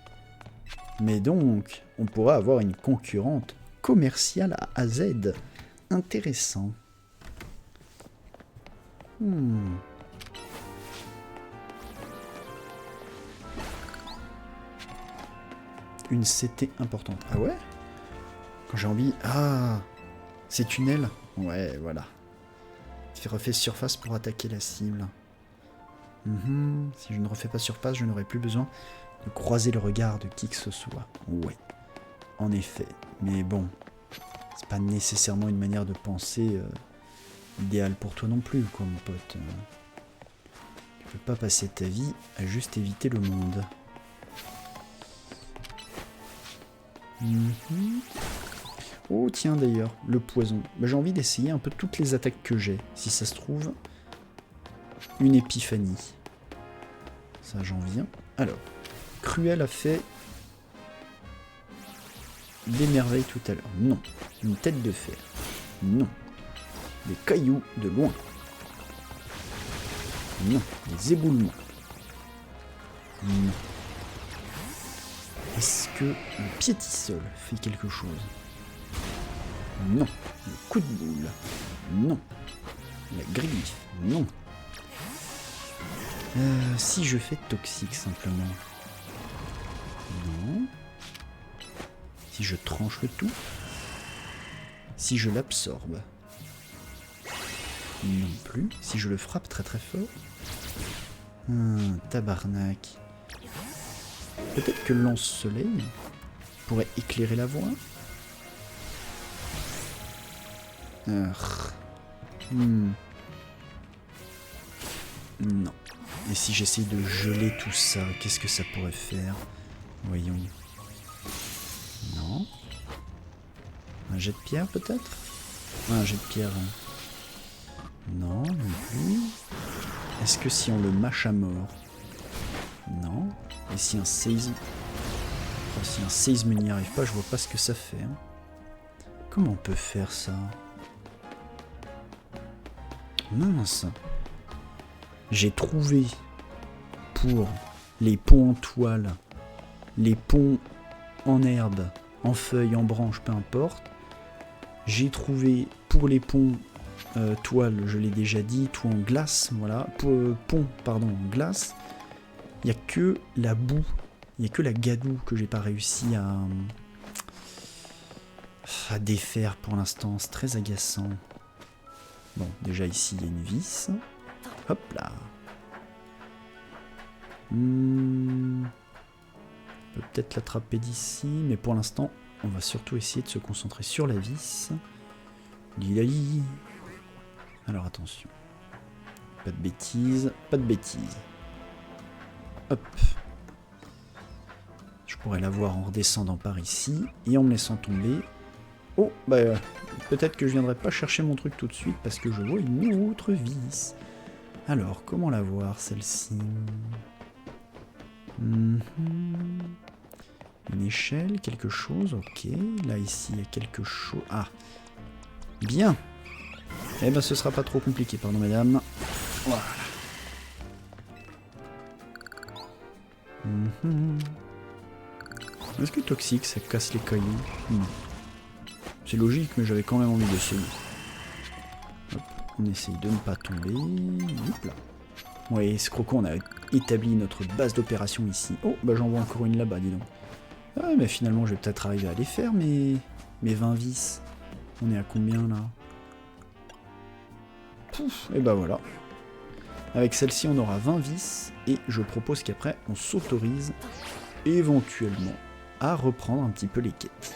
Mais donc, on pourra avoir une concurrente commerciale à Z. Intéressant. Une CT importante. Ah ouais? Quand j'ai envie... Ah! Ces tunnels? Ouais, voilà. Refait surface pour attaquer la cible. Si je ne refais pas surface, je n'aurai plus besoin de croiser le regard de qui que ce soit. Ouais, en effet. Mais bon, c'est pas nécessairement une manière de penser idéale pour toi non plus, quoi, mon pote. Tu peux pas passer ta vie à juste éviter le monde. Oh tiens d'ailleurs, le poison. Bah, j'ai envie d'essayer un peu toutes les attaques que j'ai. Si ça se trouve, une épiphanie. Ça j'en viens. Alors, Cruel a fait des merveilles tout à l'heure. Non. Une tête de fer. Non. Des cailloux de loin. Non. Des éboulements. Non. Est-ce que le piétisol fait quelque chose? Non. Le coup de boule. Non. La griffe. Non. Si je fais toxique simplement. Non. Si je tranche le tout. Si je l'absorbe. Non plus. Si je le frappe très très fort. Tabarnak. Peut-être que le lance-soleil pourrait éclairer la voie. Non. Et si j'essaye de geler tout ça, qu'est-ce que ça pourrait faire? Voyons. Non. Un jet de pierre peut-être? Un jet de pierre. Non, non plus. Est-ce que si on le mâche à mort? Non. Et si un séisme... Oh, si un séisme n'y arrive pas, je vois pas ce que ça fait. Hein. Comment on peut faire ça? Mince. J'ai trouvé pour les ponts en toile, les ponts en herbe, en feuilles, en branches, peu importe. J'ai trouvé pour les ponts toile, je l'ai déjà dit, tout en glace, voilà. Pour pont, pardon, en glace. Il n'y a que la boue, il n'y a que la gadoue que j'ai pas réussi à défaire pour l'instant. C'est très agaçant. Bon, déjà ici, il y a une vis. Hop là. On peut peut-être l'attraper d'ici, mais pour l'instant, on va surtout essayer de se concentrer sur la vis. Lilali. Alors attention. Pas de bêtises, pas de bêtises. Hop. Je pourrais l'avoir en redescendant par ici et en me laissant tomber. Oh, bah peut-être que je viendrai pas chercher mon truc tout de suite parce que je vois une autre vis. Alors, comment la voir celle-ci? Une échelle, quelque chose, ok. Là, ici, il y a quelque chose. Ah, bien. Eh ben, ce sera pas trop compliqué, pardon, mesdames. Voilà. Est-ce que toxique, ça casse les cailloux? C'est logique, mais j'avais quand même envie d'essayer. Hop, on essaye de ne pas tomber. Hop là. Ouais, ce croco, on a établi notre base d'opération ici. Oh, bah j'en vois encore une là-bas, dis donc. Ah, mais finalement, je vais peut-être arriver à les faire, mes 20 vis. On est à combien, là? Pouf, et bah voilà. Avec celle-ci, on aura 20 vis. Et je propose qu'après, on s'autorise éventuellement à reprendre un petit peu les quêtes.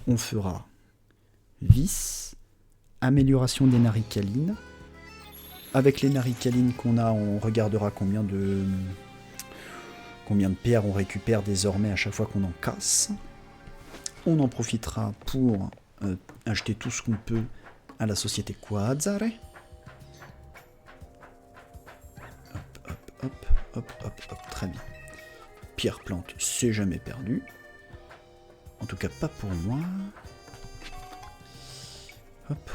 On fera vis, amélioration des naricalines. Avec les naricalines qu'on a, on regardera combien de pierres on récupère désormais à chaque fois qu'on en casse. On en profitera pour acheter tout ce qu'on peut à la société Quazzare. Hop, très bien. Pierre plante, c'est jamais perdu. En tout cas, pas pour moi. Hop,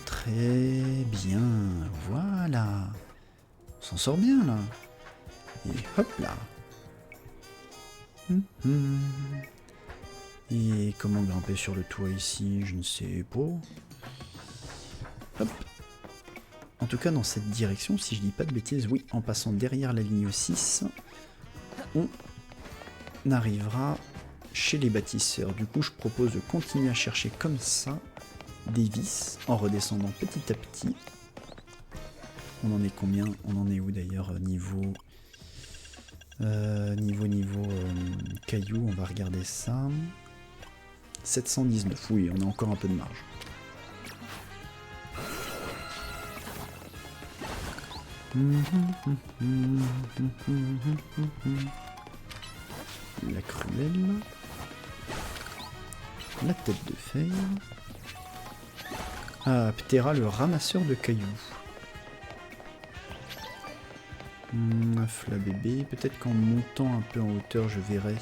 très bien. Voilà. On s'en sort bien, là. Et hop là. Et comment grimper sur le toit ici? Je ne sais pas. Hop. En tout cas, dans cette direction, si je dis pas de bêtises, oui, en passant derrière la ligne 6, on arrivera chez les bâtisseurs. Du coup, je propose de continuer à chercher comme ça des vis en redescendant petit à petit. On en est combien? On en est où d'ailleurs niveau cailloux, on va regarder ça. 719, oui, on a encore un peu de marge. La cruelle. La tête de fer. Ah, Ptera, le ramasseur de cailloux. La bébé. Peut-être qu'en montant un peu en hauteur, je verrai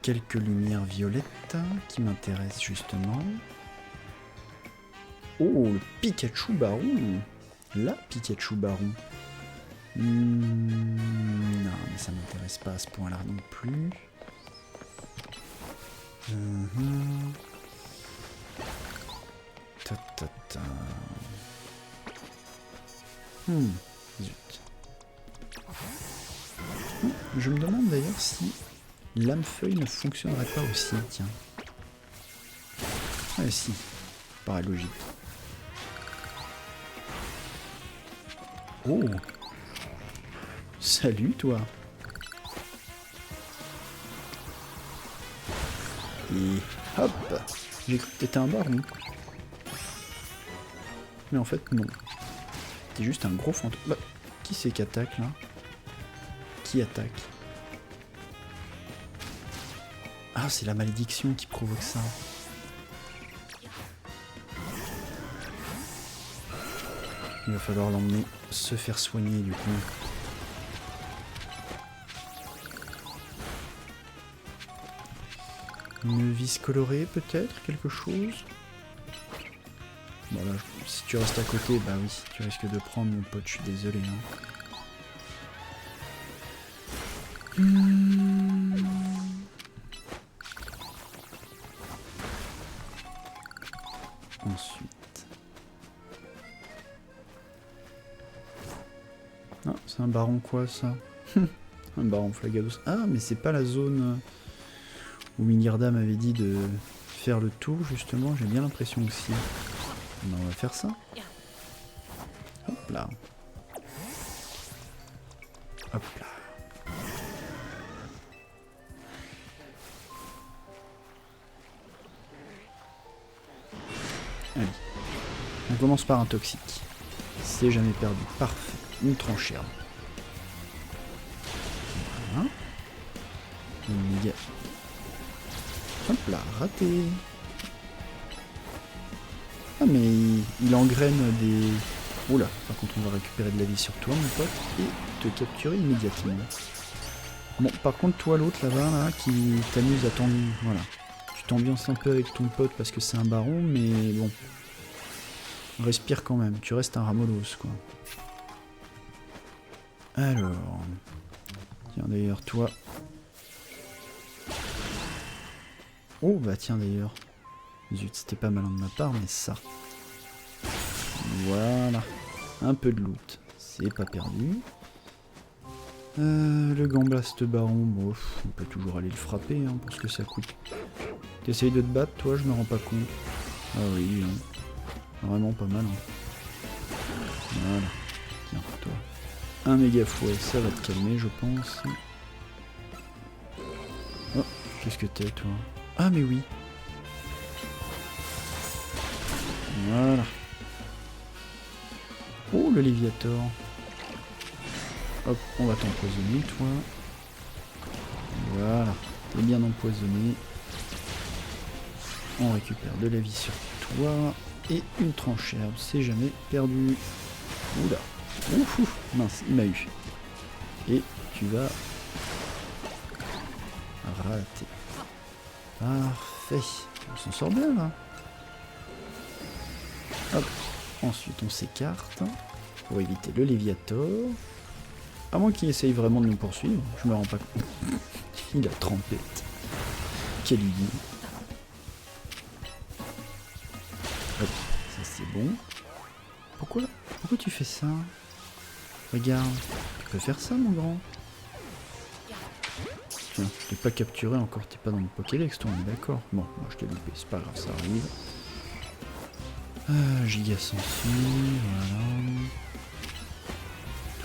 quelques lumières violettes qui m'intéressent justement. Oh, le Pikachu Baron. La Pikachu Baron. Non, mais ça m'intéresse pas à ce point-là non plus. Ta ta ta. Zut. Je me demande d'ailleurs si lame-feuille ne fonctionnerait pas aussi, tiens. Ah si, paraît logique. Oh! Salut toi! Et hop! J'ai cru que t'étais un baron. Mais en fait non. T'es juste un gros fantôme. Bah, qui c'est qui attaque là? Qui attaque? Ah, c'est la malédiction qui provoque ça. Il va falloir l'emmener se faire soigner du coup. Une vis colorée peut-être? Quelque chose? Voilà, si tu restes à côté, bah oui, tu risques de prendre mon pote, je suis désolé. Ensuite. Ah, c'est un baron quoi ça? Un baron Flagados. Ah, mais c'est pas la zone où Mingarda m'avait dit de faire le tour justement, j'ai bien l'impression aussi. Ben, on va faire ça. Hop là. Hop là. Allez. On commence par un toxique. C'est jamais perdu. Parfait. Une tranchée. Voilà. Une méga. Hop là, raté. Ah mais il engraine des... Oula, par contre on va récupérer de la vie sur toi mon pote et te capturer immédiatement. Bon, par contre toi l'autre là-bas là, qui t'amuse à t'ennuyer, voilà. Tu t'ambiances un peu avec ton pote parce que c'est un baron, mais bon. Respire quand même, tu restes un ramolos quoi. Alors... Tiens d'ailleurs toi... Oh bah tiens d'ailleurs... Zut, c'était pas malin de ma part, mais ça. Voilà. Un peu de loot. C'est pas perdu. Le Gamblast Baron, bon, on peut toujours aller le frapper hein, pour ce que ça coûte. T'essayes de te battre, toi, je me rends pas compte. Ah oui, hein. Vraiment pas mal. Hein. Voilà. Tiens, toi. Un méga fouet, ça va te calmer, je pense. Oh, qu'est-ce que t'es, toi? Ah, mais oui. Voilà. Oh, le Léviator. Hop, on va t'empoisonner, toi. Voilà. T'es bien empoisonné. On récupère de la vie sur toi. Et une tranchée, c'est jamais perdu. Oula. Ouf, ouf. Mince, il m'a eu. Et tu vas... rater. Parfait. On s'en sort bien, là. Hop. Ensuite, on s'écarte pour éviter le Léviator. À moins qu'il essaye vraiment de nous poursuivre. Je me rends pas compte. Il a trempé. Quelle idée. Hop. Ça, c'est bon. Pourquoi tu fais ça? Regarde. Tu peux faire ça, mon grand. Tiens, je t'ai pas capturé encore. T'es pas dans le Pokédex, toi, on est d'accord. Bon, moi, je t'ai loupé. C'est pas grave, ça arrive. Giga sensu, voilà.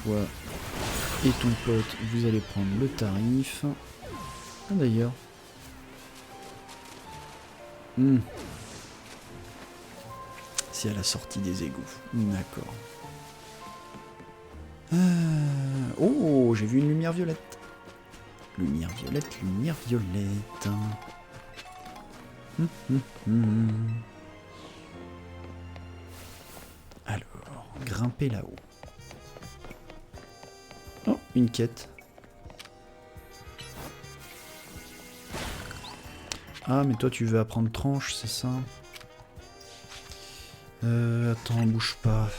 Toi et ton pote, vous allez prendre le tarif. Ah d'ailleurs. C'est à la sortie des égouts. D'accord. Oh, j'ai vu une lumière violette. Lumière violette, lumière violette. Alors, grimper là-haut. Oh, une quête. Ah, mais toi tu veux apprendre tranche, c'est ça? Attends, bouge pas.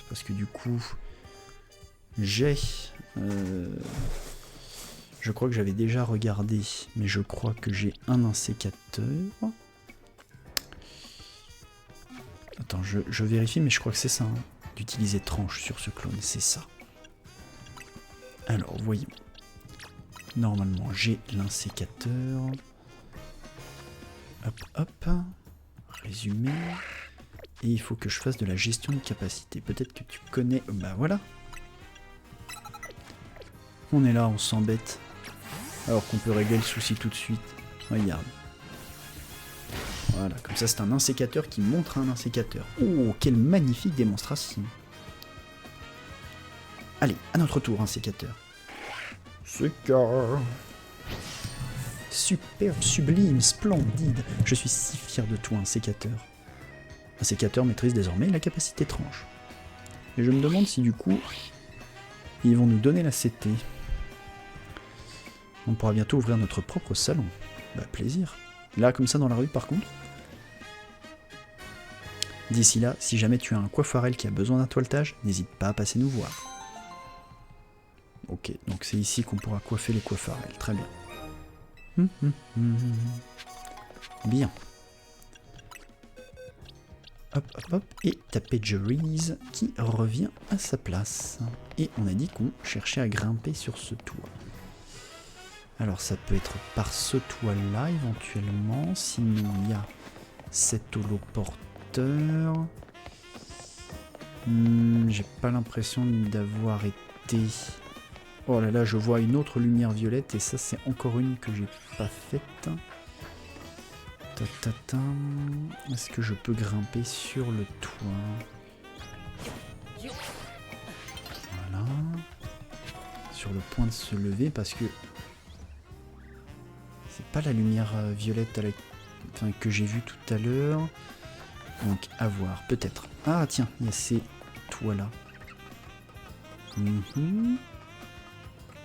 Parce que du coup, j'ai Je crois que j'avais déjà regardé, mais je crois que j'ai un insécateur. Attends, je vérifie, mais je crois que c'est ça, hein, d'utiliser tranche sur ce clone, c'est ça. Alors, voyons. Normalement, j'ai l'insécateur. Hop, hop. Résumé. Et il faut que je fasse de la gestion de capacité. Peut-être que tu connais... Bah voilà. On est là, on s'embête. Alors qu'on peut régler le souci tout de suite. Regarde. Voilà, comme ça c'est un insécateur qui montre un insécateur. Oh, quelle magnifique démonstration. Allez, à notre tour, insécateur. Sécard. Superbe, sublime, splendide. Je suis si fier de toi, insécateur. Insécateur maîtrise désormais la capacité tranche. Et je me demande si du coup, ils vont nous donner la CT. On pourra bientôt ouvrir notre propre salon. Bah plaisir. Là, comme ça dans la rue par contre. D'ici là, si jamais tu as un coiffarel qui a besoin d'un toiletage, n'hésite pas à passer nous voir. Ok, donc c'est ici qu'on pourra coiffer les coiffarels. Très bien. Bien. Hop, hop, hop. Et ta Pageries qui revient à sa place. Et on a dit qu'on cherchait à grimper sur ce toit. Alors ça peut être par ce toit-là éventuellement. Sinon il y a cet holoporteur. J'ai pas l'impression d'avoir été... Oh là là, je vois une autre lumière violette et ça c'est encore une que j'ai pas faite. Est-ce que je peux grimper sur le toit? Voilà. Sur le point de se lever parce que c'est pas la lumière violette que j'ai vue tout à l'heure. Donc à voir, peut-être. Ah tiens, il y a ces toits là.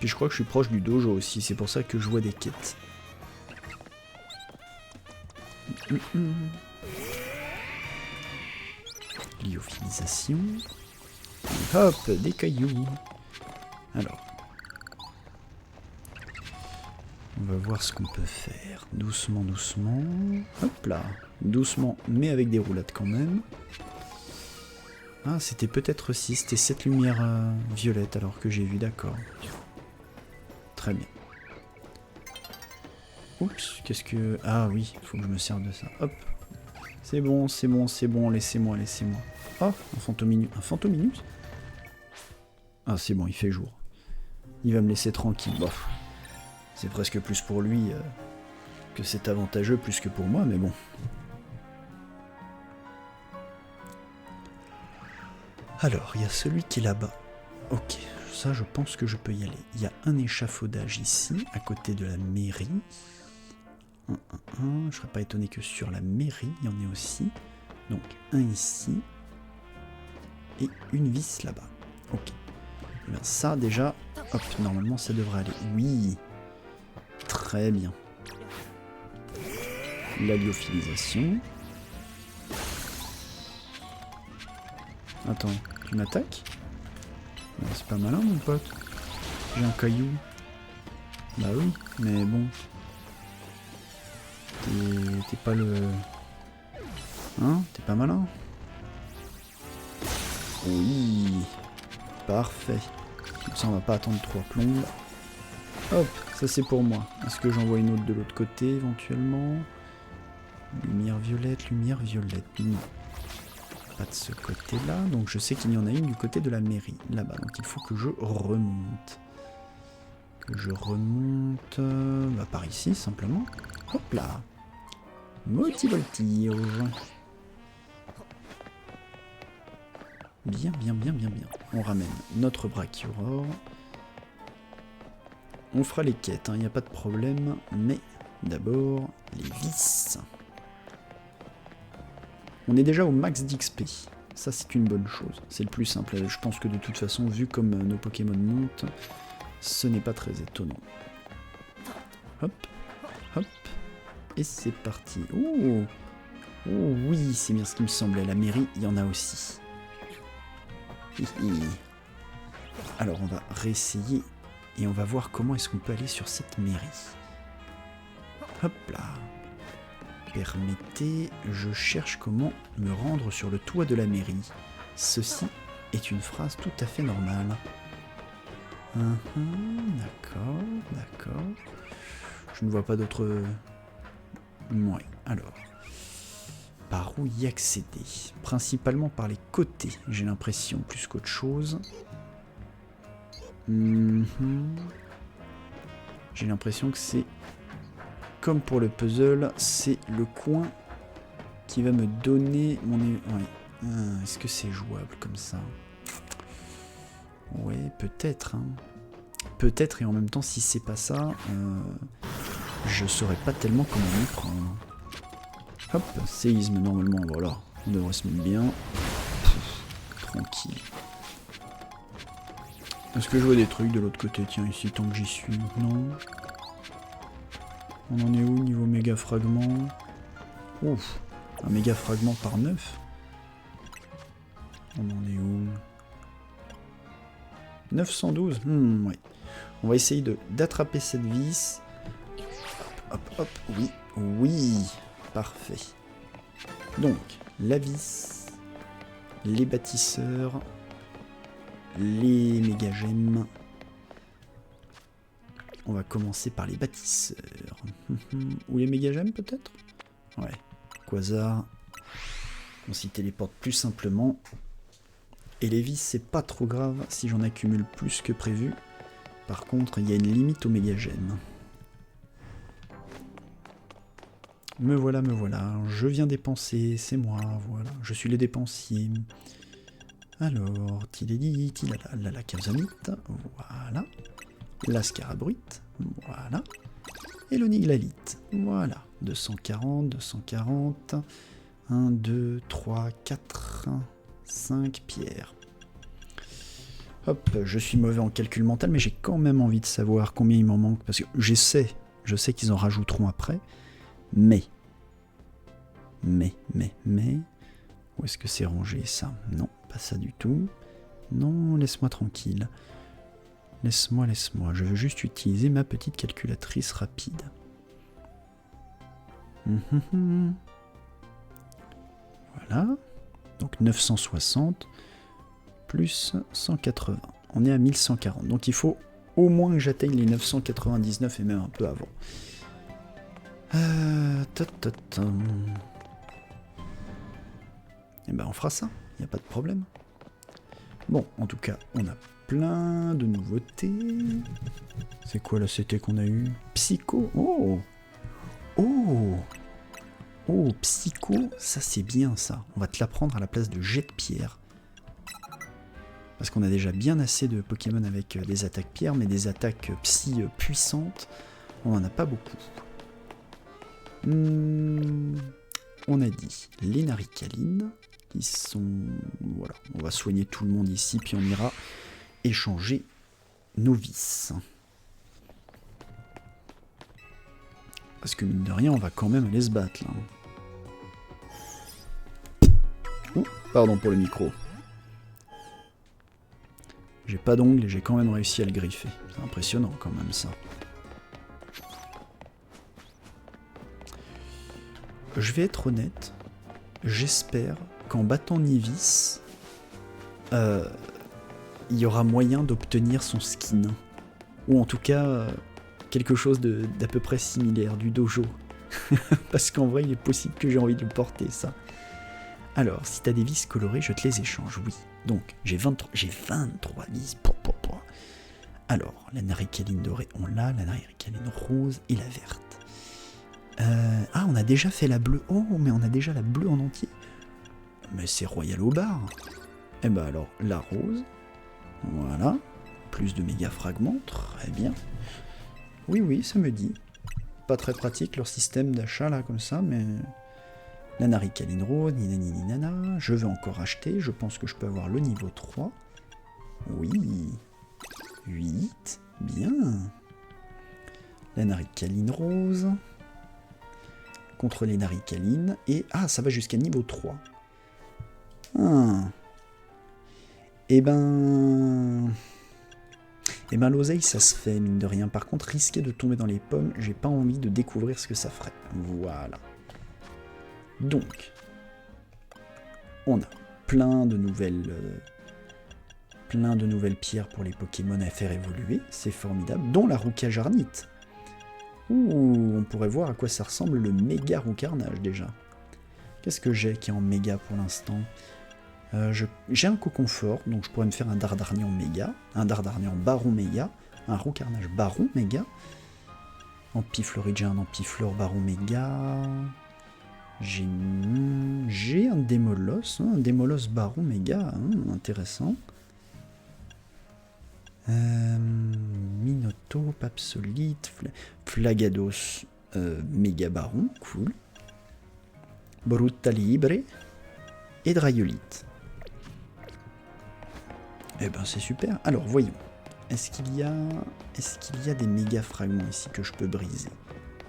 Puis je crois que je suis proche du dojo aussi, c'est pour ça que je vois des quêtes. Lyophilisation. Et hop, des cailloux. Alors. On va voir ce qu'on peut faire. Doucement, doucement. Hop là. Doucement, mais avec des roulades quand même. Ah, c'était peut-être aussi, c'était cette lumière violette alors que j'ai vu, d'accord. Très bien. Oups, qu'est-ce que... Ah oui, il faut que je me serve de ça. Hop. C'est bon, c'est bon, c'est bon, laissez-moi, laissez-moi. Oh, un Fantominus. Un Fantominus? Ah, c'est bon, il fait jour. Il va me laisser tranquille. Bof. C'est presque plus pour lui que c'est avantageux plus que pour moi, mais bon. Alors, il y a celui qui est là-bas. Ok, ça je pense que je peux y aller. Il y a un échafaudage ici, à côté de la mairie. Je serais pas étonné que sur la mairie, il y en ait aussi. Donc, un ici. Et une vis là-bas. Ok. Et bien ça, déjà, hop, normalement ça devrait aller. Oui. Très bien. La lyophilisation. Attends, tu m'attaques? C'est pas malin mon pote. J'ai un caillou. Bah oui, mais bon. T'es pas le... Hein? T'es pas malin? Oui. Parfait. Comme ça on va pas attendre 3 plombes. Hop, ça c'est pour moi. Est-ce que j'envoie une autre de l'autre côté éventuellement? Lumière violette, non. Pas de ce côté-là, donc je sais qu'il y en a une du côté de la mairie, là-bas. Donc il faut que je remonte. Bah, par ici, simplement. Hop là. Multivoltige. Bien. On ramène notre Brachiosaure. On fera les quêtes, il n'y a pas de problème. Mais d'abord, les vis. On est déjà au max d'XP. Ça, c'est une bonne chose. C'est le plus simple. Je pense que de toute façon, vu comme nos Pokémon montent, ce n'est pas très étonnant. Hop, hop. Et c'est parti. Oh, oh oui, c'est bien ce qui me semblait. À la mairie, il y en a aussi. Alors, on va réessayer et on va voir comment est-ce qu'on peut aller sur cette mairie. Hop là. Permettez, je cherche comment me rendre sur le toit de la mairie. Ceci est une phrase tout à fait normale. D'accord, d'accord. Je ne vois pas d'autres... Ouais, alors... Par où y accéder? Principalement par les côtés, j'ai l'impression, plus qu'autre chose. J'ai l'impression que c'est... Comme pour le puzzle, c'est le coin qui va me donner mon... Ouais. Est-ce que c'est jouable comme ça? Ouais, peut-être. Hein. Peut-être, et en même temps, si c'est pas ça, je saurais pas tellement comment m'y prendre. Hop, séisme, normalement, voilà. On devrait se mettre bien. Tranquille. Est-ce que je vois des trucs de l'autre côté? Tiens, ici, tant que j'y suis. Non. On en est où niveau méga fragment? Ouf, un méga fragment par 9. On en est où? 912. Ouais. On va essayer d'attraper cette vis. Hop, hop, oui, oui. Parfait. Donc, la vis, les bâtisseurs, les méga gemmes. On va commencer par les bâtisseurs. Ou les méga gemmes peut-être? Ouais. Quasar. On s'y téléporte plus simplement. Et les vis, c'est pas trop grave si j'en accumule plus que prévu. Par contre, il y a une limite aux méga gemmes. Me voilà, je viens dépenser, c'est moi, voilà, je suis le dépensier. Alors, tileli, tilala, la camzonite, voilà. La scarabruite, voilà. Et l'oniglalite, voilà. 240, 240. 1, 2, 3, 4, 5 pierres. Hop, je suis mauvais en calcul mental, mais j'ai quand même envie de savoir combien il m'en manque, parce que je sais qu'ils en rajouteront après. Mais, où est-ce que c'est rangé ça? Non, pas ça du tout. Non, laisse-moi tranquille. Laisse-moi, je veux juste utiliser ma petite calculatrice rapide. Voilà, donc 960 plus 180. On est à 1140, donc il faut au moins que j'atteigne les 999 et même un peu avant. Et ben on fera ça, il n'y a pas de problème. Bon, en tout cas, on a plein de nouveautés. C'est quoi la CT qu'on a eu? Psycho. Oh, Psycho, ça c'est bien ça. On va te la prendre à la place de jet de pierre. Parce qu'on a déjà bien assez de Pokémon avec des attaques pierre, mais des attaques psy puissantes, on n'en a pas beaucoup. On a dit les naricalines, qui sont... Voilà, on va soigner tout le monde ici, puis on ira échanger nos vis. Parce que mine de rien, on va quand même aller se battre là. Ouh, pardon pour le micro. J'ai pas d'ongles et j'ai quand même réussi à le griffer. C'est impressionnant quand même ça. Je vais être honnête, j'espère qu'en battant Nivis, il y aura moyen d'obtenir son skin. Ou en tout cas, quelque chose d'à peu près similaire, du dojo. Parce qu'en vrai, il est possible que j'ai envie de le porter, ça. Alors, si t'as des vis colorées, je te les échange, oui. Donc, j'ai 23 vis. Alors, la naricaline dorée, on l'a, la naricaline rose et la verte. Ah, on a déjà fait la bleue. Oh, mais on a déjà la bleue en entier. Mais c'est royal au bar. Eh ben alors, la rose. Voilà. Plus de méga fragments. Très bien. Oui, ça me dit. Pas très pratique leur système d'achat là, comme ça, mais... La naricaline rose, nana. Je vais encore acheter. Je pense que je peux avoir le niveau 3. Oui. 8. Bien. La naricaline rose. Contre les naricalines. Et... Ah, ça va jusqu'à niveau 3. Ah. Eh ben... Et ben l'oseille, ça se fait, mine de rien. Par contre, risquer de tomber dans les pommes, j'ai pas envie de découvrir ce que ça ferait. Voilà. Donc, on a plein de nouvelles pierres pour les Pokémon à faire évoluer. C'est formidable, dont la Roucajarnite. Ouh, on pourrait voir à quoi ça ressemble le méga Roucarnage déjà. Qu'est-ce que j'ai qui est en méga pour l'instant? J'ai un Coconfort, donc je pourrais me faire un Dardarnian méga, un Dardarnian Baron méga, un Roucarnage Baron méga. Ampifloride, j'ai un Ampiflore Baron méga. J'ai un Démolos, un Démolos Baron méga, intéressant. Minotaur, Papsolite, Flagados, méga Baron, cool. Brutalibre et Drayolite. Eh ben c'est super. Alors voyons. Est-ce qu'il y a des méga fragments ici que je peux briser?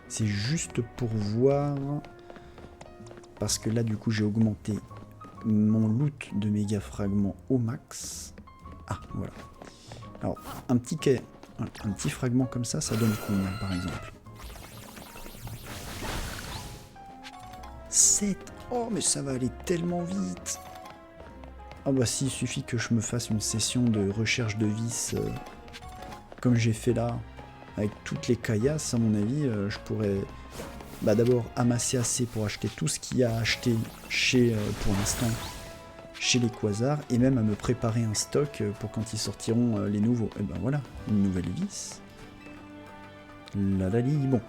C'est juste pour voir. Parce que là du coup j'ai augmenté mon loot de méga fragments au max. Ah voilà. Alors un petit fragment comme ça donne combien par exemple? 7. Oh mais ça va aller tellement vite. Ah bah si, il suffit que je me fasse une session de recherche de vis comme j'ai fait là, avec toutes les caillasses, à mon avis, je pourrais d'abord amasser assez pour acheter tout ce qu'il y a à acheter chez, pour l'instant, chez les Quasars, et même à me préparer un stock pour quand ils sortiront les nouveaux. Et ben voilà, une nouvelle vis. Lalali, bon,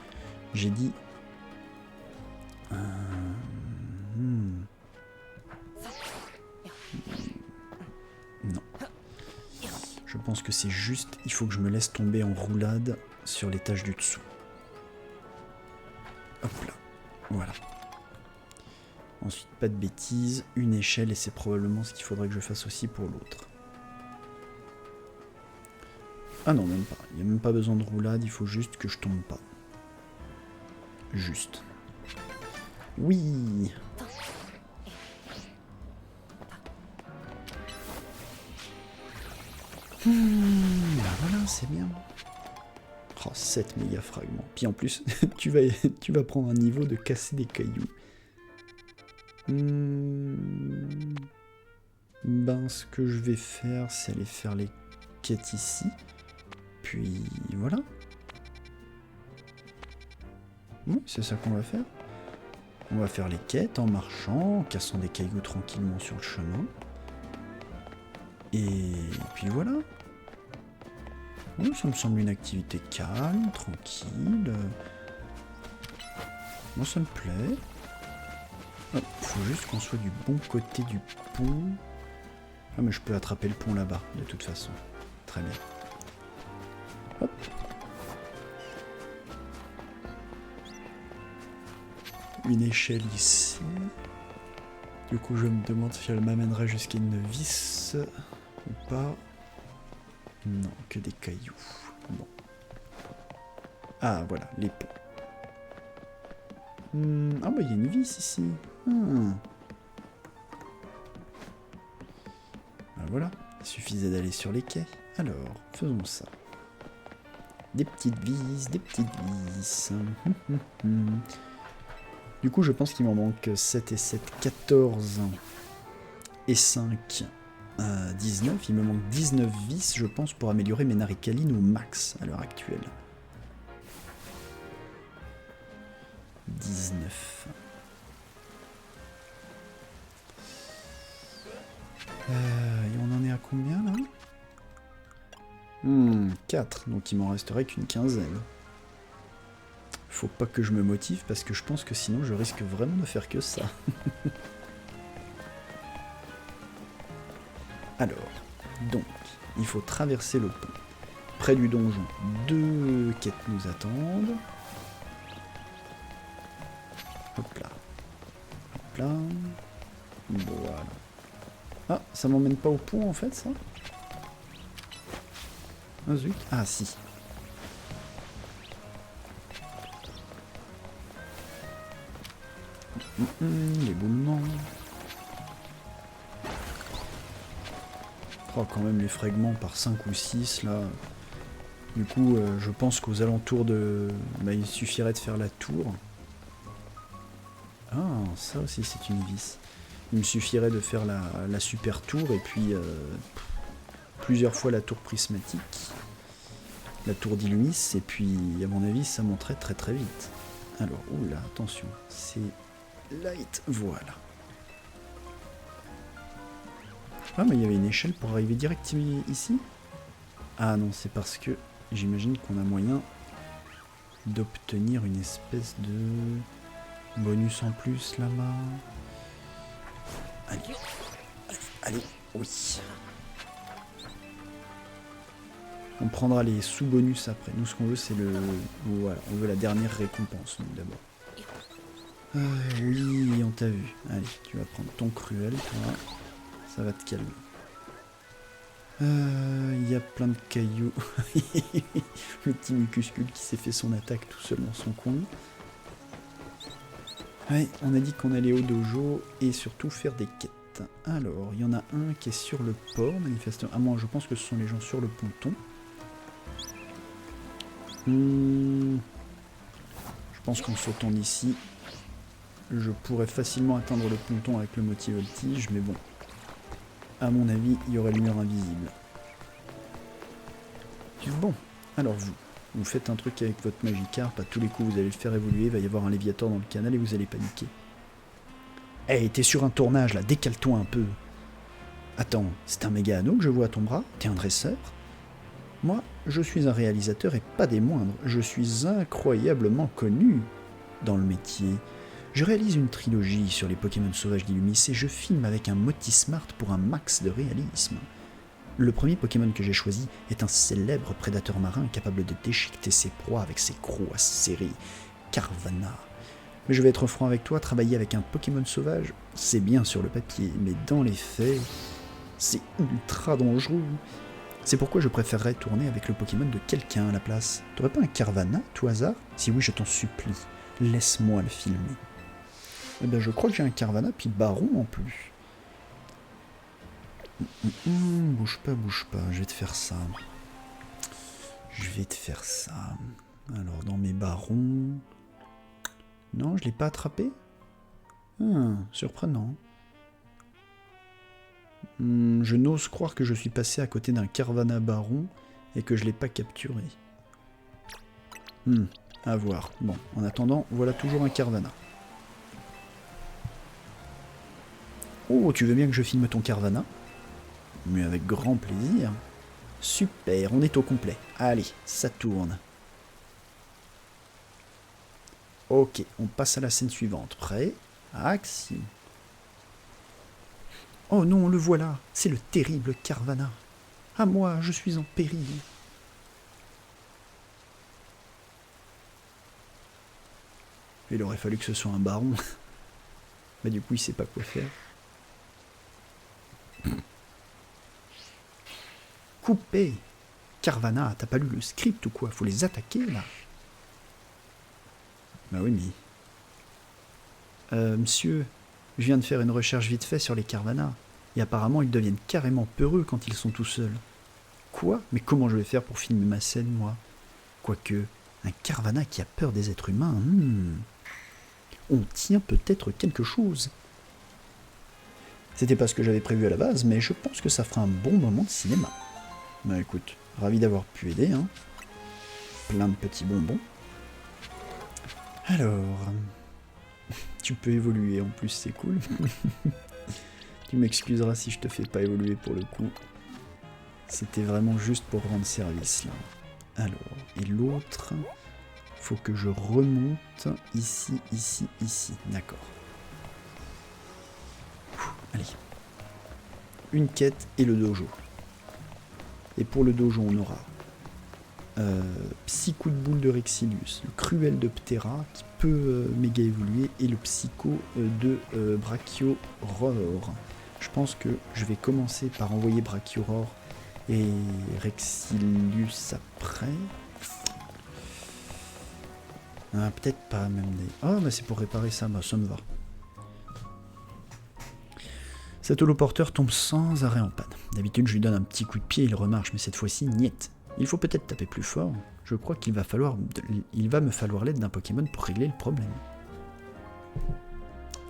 j'ai dit... Non. Je pense que c'est juste, il faut que je me laisse tomber en roulade sur l'étage du dessous. Hop là, voilà. Ensuite, pas de bêtises, une échelle, et c'est probablement ce qu'il faudrait que je fasse aussi pour l'autre. Ah non, même pas. Il n'y a même pas besoin de roulade, il faut juste que je tombe pas. Juste. Oui. Bah voilà, c'est bien. Oh, 7 méga fragments. Puis en plus, tu vas prendre un niveau de casser des cailloux. Ben, ce que je vais faire, c'est aller faire les quêtes ici. Puis voilà. Oui, c'est ça qu'on va faire. On va faire les quêtes en marchant, en cassant des cailloux tranquillement sur le chemin. Et puis voilà. Oui, ça me semble une activité calme, tranquille. Moi, ça me plaît. Il faut juste qu'on soit du bon côté du pont. Ah, mais je peux attraper le pont là-bas, de toute façon. Très bien. Hop. Une échelle ici. Du coup, je me demande si elle m'amènera jusqu'à une vis ou pas. Non, que des cailloux. Bon. Ah, voilà, les ponts. Ah, bah, il y a une vis ici. Ah, voilà, il suffisait d'aller sur les quais. Alors, faisons ça. Des petites vis, des petites vis. Du coup, je pense qu'il m'en manque 7 et 7, 14 et 5. 19, il me manque 19 vis, je pense, pour améliorer mes naricalines au max à l'heure actuelle. 19. Et on en est à combien là? 4, donc il m'en resterait qu'une quinzaine. Faut pas que je me motive parce que je pense que sinon je risque vraiment de faire que ça. Alors, donc, il faut traverser le pont. Près du donjon, 2 quêtes nous attendent. Hop là. Hop là. Voilà. Ah, ça m'emmène pas au pont en fait, ça? Ah zut. Ah si. L'éboulement. Oh, quand même les fragments par 5 ou 6 là. Du coup, je pense qu'aux alentours de... Bah, il suffirait de faire la tour. Ah, ça aussi c'est une vis. Il me suffirait de faire la super tour et puis plusieurs fois la tour prismatique. La tour d'Illumis, et puis à mon avis ça monterait très très vite. Alors, oula, attention, c'est light, voilà. Ah, mais il y avait une échelle pour arriver direct ici? Ah non, c'est parce que j'imagine qu'on a moyen d'obtenir une espèce de bonus en plus là-bas. Allez, allez, oui. On prendra les sous-bonus après. Nous, ce qu'on veut, c'est le... Voilà, on veut la dernière récompense, nous, d'abord. Oui, on t'a vu. Allez, tu vas prendre ton cruel, toi. Ça va te calmer. Il y a plein de cailloux. Le petit Mucuscule qui s'est fait son attaque tout seul dans son coin. Ouais, on a dit qu'on allait au dojo et surtout faire des quêtes. Alors, il y en a un qui est sur le port, manifestement. Ah, moi, je pense que ce sont les gens sur le ponton. Je pense qu'en sautant d'ici, je pourrais facilement atteindre le ponton avec le motivoltige, mais bon. À mon avis, il y aurait le mur invisible. Bon, alors vous faites un truc avec votre Magikarp, à tous les coups vous allez le faire évoluer, il va y avoir un Léviator dans le canal et vous allez paniquer. Hey, t'es sur un tournage là, décale-toi un peu. Attends, c'est un méga anneau que je vois à ton bras? T'es un dresseur? Moi, je suis un réalisateur et pas des moindres, je suis incroyablement connu dans le métier. Je réalise une trilogie sur les Pokémon sauvages d'Illumis et je filme avec un Motismart pour un max de réalisme. Le premier Pokémon que j'ai choisi est un célèbre prédateur marin capable de déchiqueter ses proies avec ses crocs acérés, Carvanha. Mais je vais être franc avec toi, travailler avec un Pokémon sauvage, c'est bien sur le papier, mais dans les faits, c'est ultra dangereux. C'est pourquoi je préférerais tourner avec le Pokémon de quelqu'un à la place. T'aurais pas un Carvanha, tout hasard? Si oui, je t'en supplie, laisse-moi le filmer. Eh ben, je crois que j'ai un Carvanha, puis Baron en plus. Bouge pas, je vais te faire ça. Alors, dans mes barons... Non, je l'ai pas attrapé? Surprenant. Je n'ose croire que je suis passé à côté d'un Carvanha baron et que je l'ai pas capturé. À voir. Bon, en attendant, voilà toujours un Carvanha. Oh, tu veux bien que je filme ton Carvanha? Mais avec grand plaisir. Super, on est au complet. Allez, ça tourne. Ok, on passe à la scène suivante. Prêt? Action. Oh non, le voilà. C'est le terrible Carvanha. À moi, je suis en péril. Il aurait fallu que ce soit un baron. Mais du coup, il sait pas quoi faire. Coupé. Carvanha, t'as pas lu le script ou quoi? Faut les attaquer, là. Bah oui, mais... monsieur, je viens de faire une recherche vite fait sur les Carvanha. Et apparemment, ils deviennent carrément peureux quand ils sont tout seuls. Quoi? Mais comment je vais faire pour filmer ma scène, moi? Quoique, un Carvanha qui a peur des êtres humains... On tient peut-être quelque chose. C'était pas ce que j'avais prévu à la base, mais je pense que ça fera un bon moment de cinéma. Bah écoute, ravi d'avoir pu aider, hein. Plein de petits bonbons. Alors... Tu peux évoluer, en plus c'est cool. Tu m'excuseras si je te fais pas évoluer pour le coup. C'était vraiment juste pour rendre service, là. Alors, et l'autre... Faut que je remonte ici, ici. D'accord. Allez. Une quête et le dojo. Et pour le dojo, on aura Psycho de boule de Rexilius, le cruel de Ptera qui peut méga évoluer, et le psycho de Brachioror. Je pense que je vais commencer par envoyer Brachioror et Rexilius après. Ah, peut-être pas même des... Ah, mais c'est pour réparer ça, bah, ça me va. Cet holoporteur tombe sans arrêt en panne. D'habitude, je lui donne un petit coup de pied et il remarche, mais cette fois-ci, niet. Il faut peut-être taper plus fort. Je crois qu'il va me falloir l'aide d'un Pokémon pour régler le problème.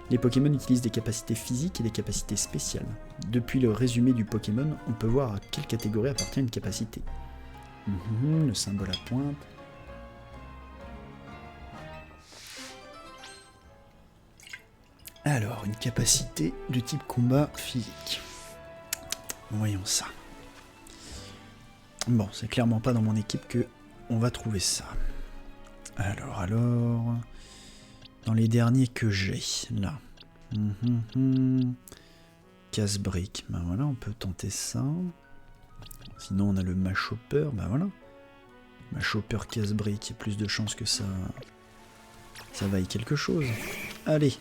Les Pokémon utilisent des capacités physiques et des capacités spéciales. Depuis le résumé du Pokémon, on peut voir à quelle catégorie appartient une capacité. Le symbole à pointe. Alors, une capacité de type combat physique. Voyons ça. Bon, c'est clairement pas dans mon équipe que on va trouver ça. Alors... Dans les derniers que j'ai, là. Casse-brique. Ben voilà, on peut tenter ça. Sinon, on a le Machopper. Ben voilà. Machopper casse-brique. Il y a plus de chances que ça vaille quelque chose. Allez.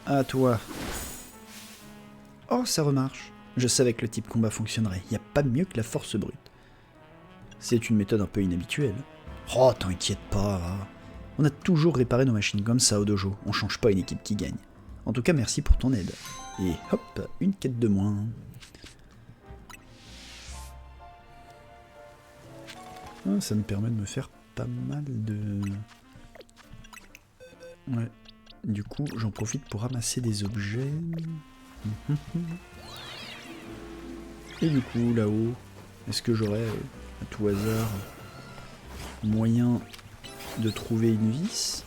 À toi. Oh, ça remarche. Je savais que le type combat fonctionnerait. Il n'y a pas mieux que la force brute. C'est une méthode un peu inhabituelle. Oh, t'inquiète pas. On a toujours réparé nos machines comme ça au dojo. On change pas une équipe qui gagne. En tout cas, merci pour ton aide. Et hop, une quête de moins. Ah, ça me permet de me faire pas mal de... Ouais. Du coup, j'en profite pour ramasser des objets. Et du coup, là-haut, est-ce que j'aurais, à tout hasard, moyen de trouver une vis?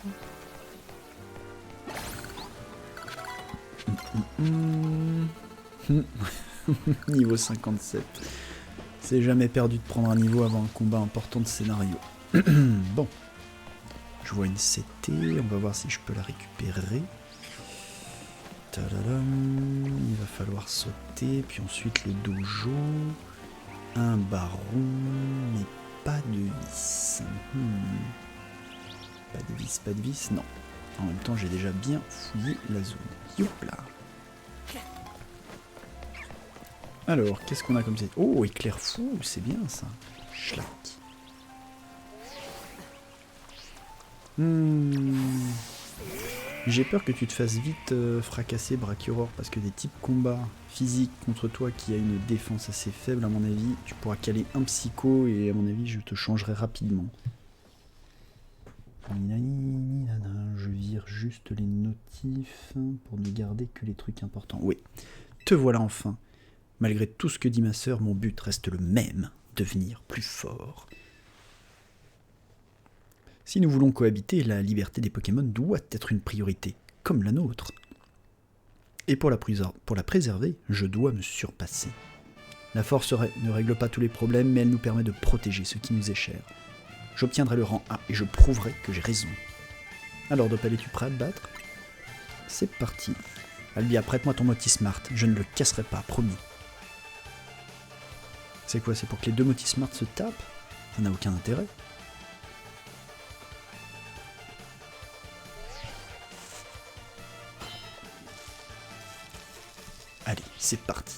Niveau 57. C'est jamais perdu de prendre un niveau avant un combat important de scénario. Bon. Je vois une CT, on va voir si je peux la récupérer. Tadadam. Il va falloir sauter, puis ensuite le dojo. Un baron, mais pas de vis. Pas de vis, non. En même temps, j'ai déjà bien fouillé la zone. Youpla. Alors, qu'est-ce qu'on a comme ça? Oh, éclair fou, c'est bien ça. Schlack. J'ai peur que tu te fasses vite fracasser, Brachiosaurus, parce que des types combat physique contre toi qui a une défense assez faible, à mon avis, tu pourras caler un psycho et à mon avis, je te changerai rapidement. Je vire juste les notifs pour ne garder que les trucs importants. Oui, te voilà enfin. Malgré tout ce que dit ma sœur, mon but reste le même, devenir plus fort. Si nous voulons cohabiter, la liberté des Pokémon doit être une priorité, comme la nôtre. Et pour la préserver, je dois me surpasser. La force ne règle pas tous les problèmes, mais elle nous permet de protéger ce qui nous est cher. J'obtiendrai le rang A et je prouverai que j'ai raison. Alors, Dopal, es-tu prêt à te battre? C'est parti. Albia, prête-moi ton Motismart, je ne le casserai pas, promis. C'est quoi? C'est pour que les deux Motismart se tapent? Ça n'a aucun intérêt. Allez, c'est parti.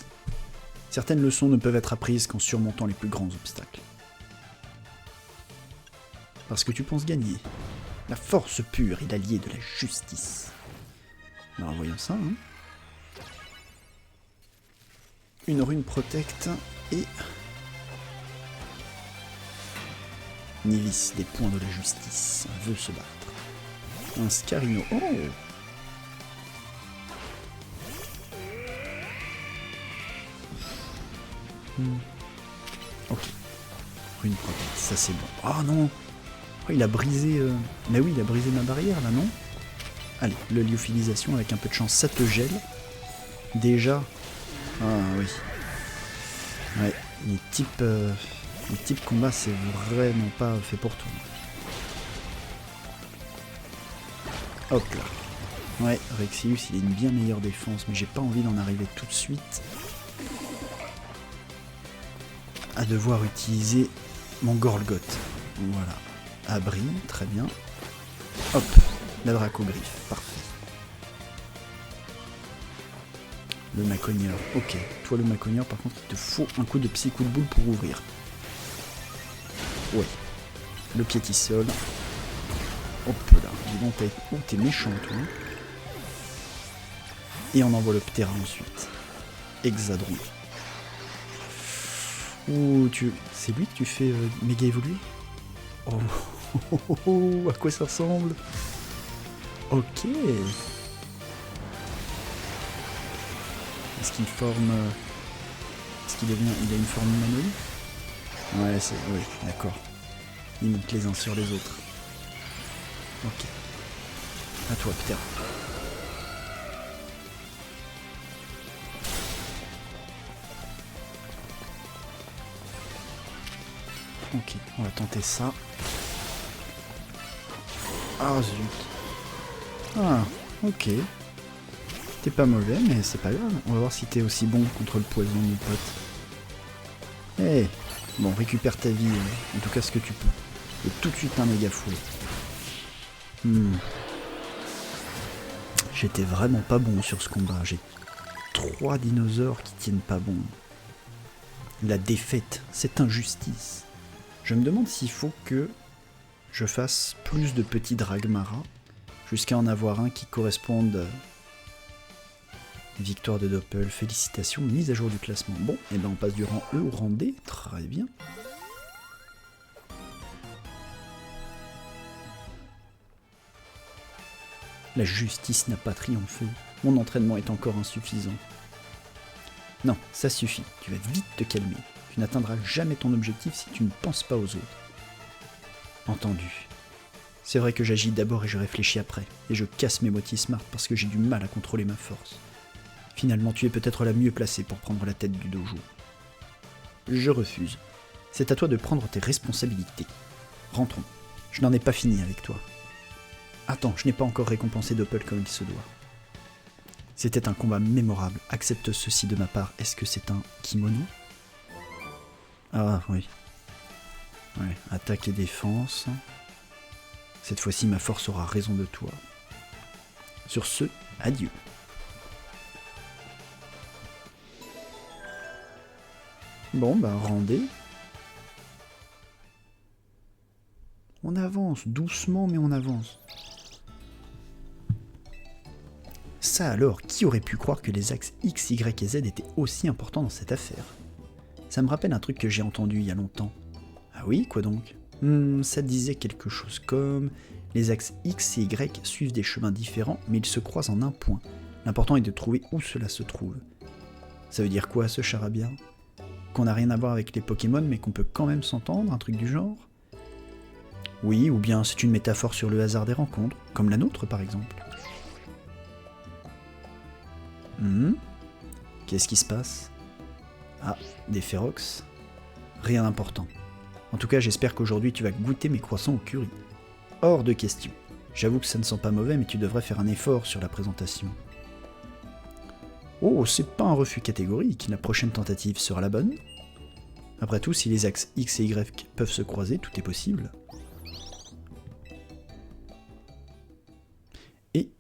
Certaines leçons ne peuvent être apprises qu'en surmontant les plus grands obstacles. Parce que tu penses gagner. La force pure est l'allié de la justice. Alors voyons ça. Hein. Une rune protecte et... Nivis, des points de la justice, veut se battre. Un Scarino. Oh! Ok. Rune protecte, ça c'est bon. Oh non! Oh, il a brisé... Mais oui, il a brisé ma barrière là, non? Allez, le lyophilisation, avec un peu de chance, ça te gèle. Déjà. Ah oui. Ouais, les types combat, c'est vraiment pas fait pour tout. Hop là. Ouais, Rexius, il a une bien meilleure défense, mais j'ai pas envie d'en arriver tout de suite à devoir utiliser mon Gorlgoth. Voilà. Abri, très bien. Hop, la Dracogriffe, parfait. Le Macogneur, ok. Toi le Macogneur, par contre, il te faut un coup de psy coup de boule pour ouvrir. Ouais. Le Piétisol. Hop là, dis donc, t'es méchant, toi. Et on envoie le Ptera ensuite. Hexadron. Ouh, c'est lui que tu fais méga évoluer? Oh, à quoi ça ressemble? Ok. Est-ce qu'il forme... Est-ce qu'il devient... Il a une forme humanoïde? Ouais, c'est... Oui, d'accord. Ils montent les uns sur les autres. Ok. À toi, Peter. Ok, on va tenter ça. Ah, zut. Ah, ok. T'es pas mauvais, mais c'est pas grave. On va voir si t'es aussi bon contre le poison, mon pote. Eh, bon, récupère ta vie, en tout cas ce que tu peux. Et tout de suite un méga fouet. J'étais vraiment pas bon sur ce combat. J'ai 3 dinosaures qui tiennent pas bon. La défaite, c'est injustice. Je me demande s'il faut que je fasse plus de petits Dragmara jusqu'à en avoir un qui corresponde. Victoire de Doppel, félicitations, mise à jour du classement. Bon, et ben on passe du rang E au rang D, très bien. La justice n'a pas triomphé, mon entraînement est encore insuffisant. Non, ça suffit, tu vas vite te calmer. Tu n'atteindras jamais ton objectif si tu ne penses pas aux autres. Entendu. C'est vrai que j'agis d'abord et je réfléchis après, et je casse mes moitiés smart parce que j'ai du mal à contrôler ma force. Finalement, tu es peut-être la mieux placée pour prendre la tête du dojo. Je refuse. C'est à toi de prendre tes responsabilités. Rentrons. Je n'en ai pas fini avec toi. Attends, je n'ai pas encore récompensé Doppel comme il se doit. C'était un combat mémorable. Accepte ceci de ma part. Est-ce que c'est un kimono? Ah oui. Ouais, attaque et défense. Cette fois-ci, ma force aura raison de toi. Sur ce, adieu. Bon, bah, rendez. On avance, doucement, mais on avance. Ça alors, qui aurait pu croire que les axes X, Y et Z étaient aussi importants dans cette affaire? Ça me rappelle un truc que j'ai entendu il y a longtemps. Ah oui, quoi donc? Ça disait quelque chose comme... Les axes X et Y suivent des chemins différents, mais ils se croisent en un point. L'important est de trouver où cela se trouve. Ça veut dire quoi, ce charabia? Qu'on n'a rien à voir avec les Pokémon, mais qu'on peut quand même s'entendre, un truc du genre? Oui, ou bien c'est une métaphore sur le hasard des rencontres, comme la nôtre par exemple. Qu'est-ce qui se passe? Ah, des Ferox? Rien d'important. En tout cas, j'espère qu'aujourd'hui tu vas goûter mes croissants au curry. Hors de question. J'avoue que ça ne sent pas mauvais, mais tu devrais faire un effort sur la présentation. Oh, c'est pas un refus catégorique, la prochaine tentative sera la bonne. Après tout, si les axes X et Y peuvent se croiser, tout est possible. Et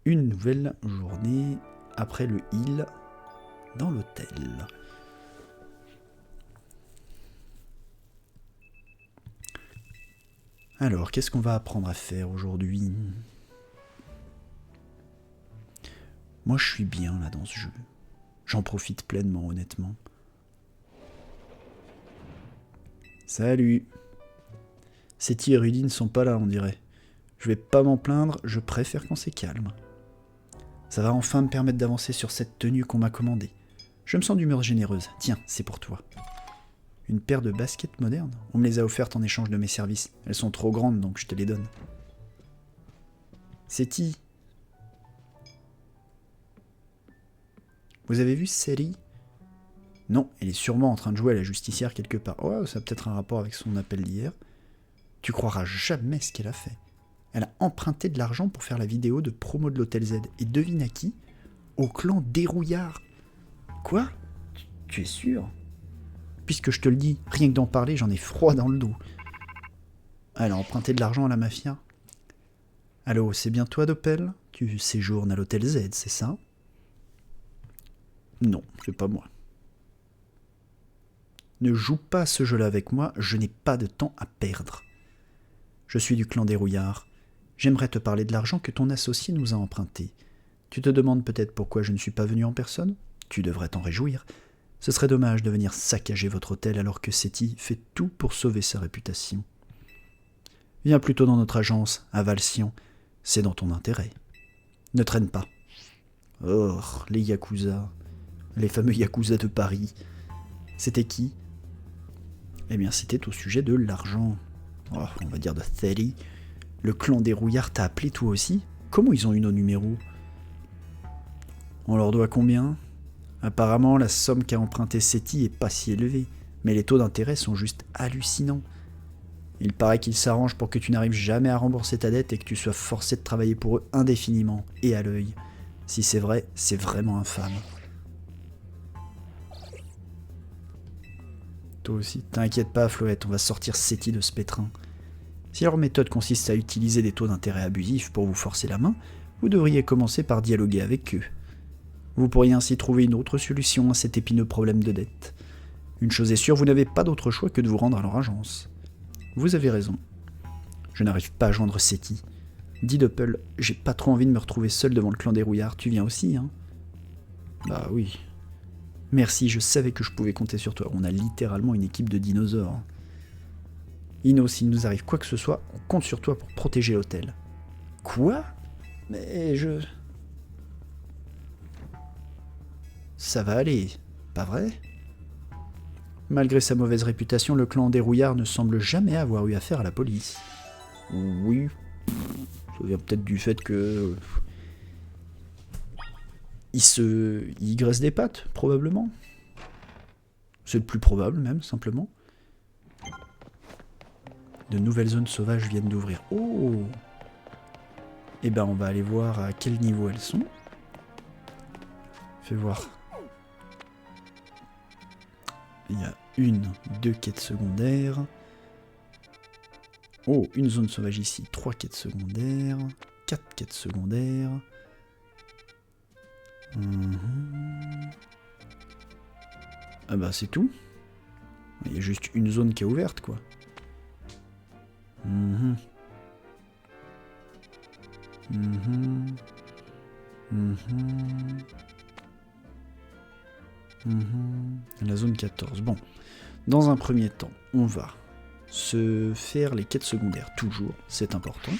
une nouvelle journée après le heal dans l'hôtel. Alors, qu'est-ce qu'on va apprendre à faire aujourd'hui? Moi, je suis bien là dans ce jeu. J'en profite pleinement, honnêtement. Salut. Seti et Rudy ne sont pas là, on dirait. Je vais pas m'en plaindre, je préfère quand c'est calme. Ça va enfin me permettre d'avancer sur cette tenue qu'on m'a commandée. Je me sens d'humeur généreuse. Tiens, c'est pour toi. Une paire de baskets modernes? On me les a offertes en échange de mes services. Elles sont trop grandes, donc je te les donne. Seti. Vous avez vu Seti? Non, elle est sûrement en train de jouer à la justicière quelque part. Oh, ça a peut-être un rapport avec son appel d'hier. Tu croiras jamais ce qu'elle a fait. Elle a emprunté de l'argent pour faire la vidéo de promo de l'Hôtel Z. Et devine à qui? Au clan Dérouillard. Quoi? Tu es sûr? Puisque je te le dis, rien que d'en parler, j'en ai froid dans le dos. Elle a emprunté de l'argent à la mafia. Allô, c'est bien toi, Doppel? Tu séjournes à l'Hôtel Z, c'est ça? Non, c'est pas moi. Ne joue pas à ce jeu-là avec moi, je n'ai pas de temps à perdre. Je suis du clan Dérouillard. J'aimerais te parler de l'argent que ton associé nous a emprunté. Tu te demandes peut-être pourquoi je ne suis pas venu en personne? Tu devrais t'en réjouir. Ce serait dommage de venir saccager votre hôtel alors que Seti fait tout pour sauver sa réputation. Viens plutôt dans notre agence, à Valsion. C'est dans ton intérêt. Ne traîne pas. Oh, les Yakuza. Les fameux Yakuza de Paris. C'était qui? Eh bien, c'était au sujet de l'argent. Oh, on va dire de Thady. Le clan des rouillards t'a appelé toi aussi? Comment ils ont eu nos numéros? On leur doit combien? Apparemment, la somme qu'a emprunté Seti est pas si élevée, mais les taux d'intérêt sont juste hallucinants. Il paraît qu'ils s'arrangent pour que tu n'arrives jamais à rembourser ta dette et que tu sois forcé de travailler pour eux indéfiniment et à l'œil. Si c'est vrai, c'est vraiment infâme. Toi aussi, t'inquiète pas, Floette, on va sortir Seti de ce pétrin. Si leur méthode consiste à utiliser des taux d'intérêt abusifs pour vous forcer la main, vous devriez commencer par dialoguer avec eux. Vous pourriez ainsi trouver une autre solution à cet épineux problème de dette. Une chose est sûre, vous n'avez pas d'autre choix que de vous rendre à leur agence. Vous avez raison. Je n'arrive pas à joindre Seti. Dis Doppel, j'ai pas trop envie de me retrouver seul devant le clan des rouillards. Tu viens aussi, hein? Bah oui. Merci, je savais que je pouvais compter sur toi. On a littéralement une équipe de dinosaures. Ino, s'il nous arrive quoi que ce soit, on compte sur toi pour protéger l'hôtel. Quoi? Mais je... Ça va aller, pas vrai? Malgré sa mauvaise réputation, le clan des rouillards ne semble jamais avoir eu affaire à la police. Oui, ça vient peut-être du fait que... Il graisse des pattes, probablement. C'est le plus probable, même, simplement. De nouvelles zones sauvages viennent d'ouvrir. Oh! Eh ben, on va aller voir à quel niveau elles sont. Fais voir. Il y a 2 quêtes secondaires. Oh, une zone sauvage ici. 3 quêtes secondaires. 4 quêtes secondaires. Ah bah c'est tout. Il y a juste une zone qui est ouverte, quoi. La zone 14. Bon, dans un premier temps, on va se faire les quêtes secondaires, toujours, c'est important.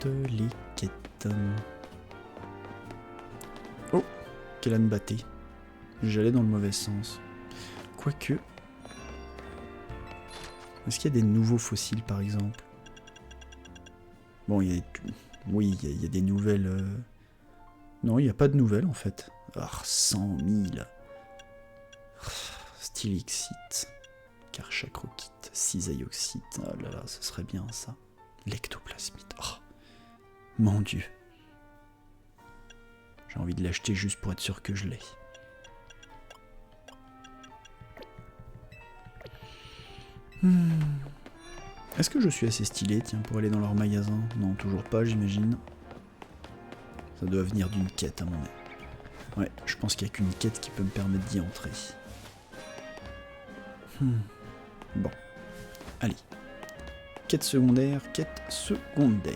Les quêtes. Oh, quel âne batté. J'allais dans le mauvais sens. Quoique... Est-ce qu'il y a des nouveaux fossiles, par exemple? Bon, il y a... Oui, il y a des nouvelles... Non, il n'y a pas de nouvelles, en fait. Ah, 100 000. Stylixite. Karchakrokite. Cisaioxite. Oh là là, ce serait bien, ça. L'ectoplasmite. Oh, mon Dieu. J'ai envie de l'acheter juste pour être sûr que je l'ai. Est-ce que je suis assez stylé, tiens, pour aller dans leur magasin? Non, toujours pas, j'imagine. Ça doit venir d'une quête, à mon avis. Ouais, je pense qu'il n'y a qu'une quête qui peut me permettre d'y entrer. Bon. Allez. Quête secondaire, quête secondaire.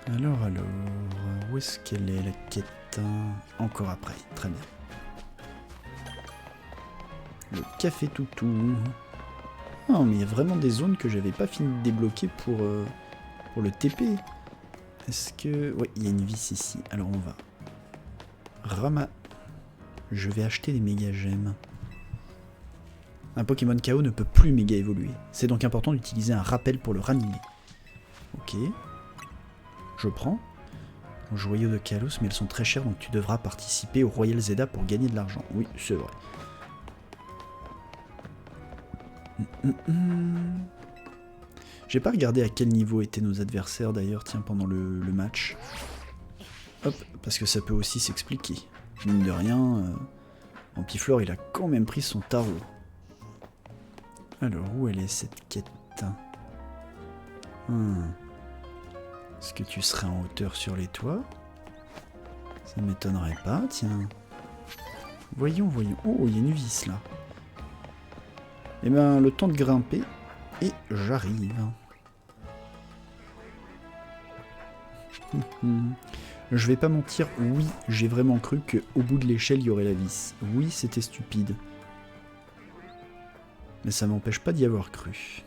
Alors, où est-ce qu'elle est, la quête? Encore après, très bien. Le café toutou. Ah, mais il y a vraiment des zones que j'avais pas fini de débloquer pour le TP. Est-ce que... Oui, il y a une vis ici. Alors on va... Je vais acheter des méga gemmes. Un Pokémon KO ne peut plus méga évoluer. C'est donc important d'utiliser un rappel pour le ranimer. Ok. Je prends. Joyaux de Kalos, mais elles sont très chères, donc tu devras participer au Royal Zelda pour gagner de l'argent. Oui, c'est vrai. J'ai pas regardé à quel niveau étaient nos adversaires d'ailleurs, tiens, pendant le match. Hop, parce que ça peut aussi s'expliquer. Mine de rien, Ampiflore, il a quand même pris son tarot. Alors, où elle est cette quête? Est-ce que tu serais en hauteur sur les toits? Ça m'étonnerait pas, tiens. Voyons, voyons. Oh, il y a une vis là. Eh ben, le temps de grimper. Et j'arrive. Je vais pas mentir, oui, j'ai vraiment cru qu'au bout de l'échelle, il y aurait la vis. Oui, c'était stupide. Mais ça m'empêche pas d'y avoir cru.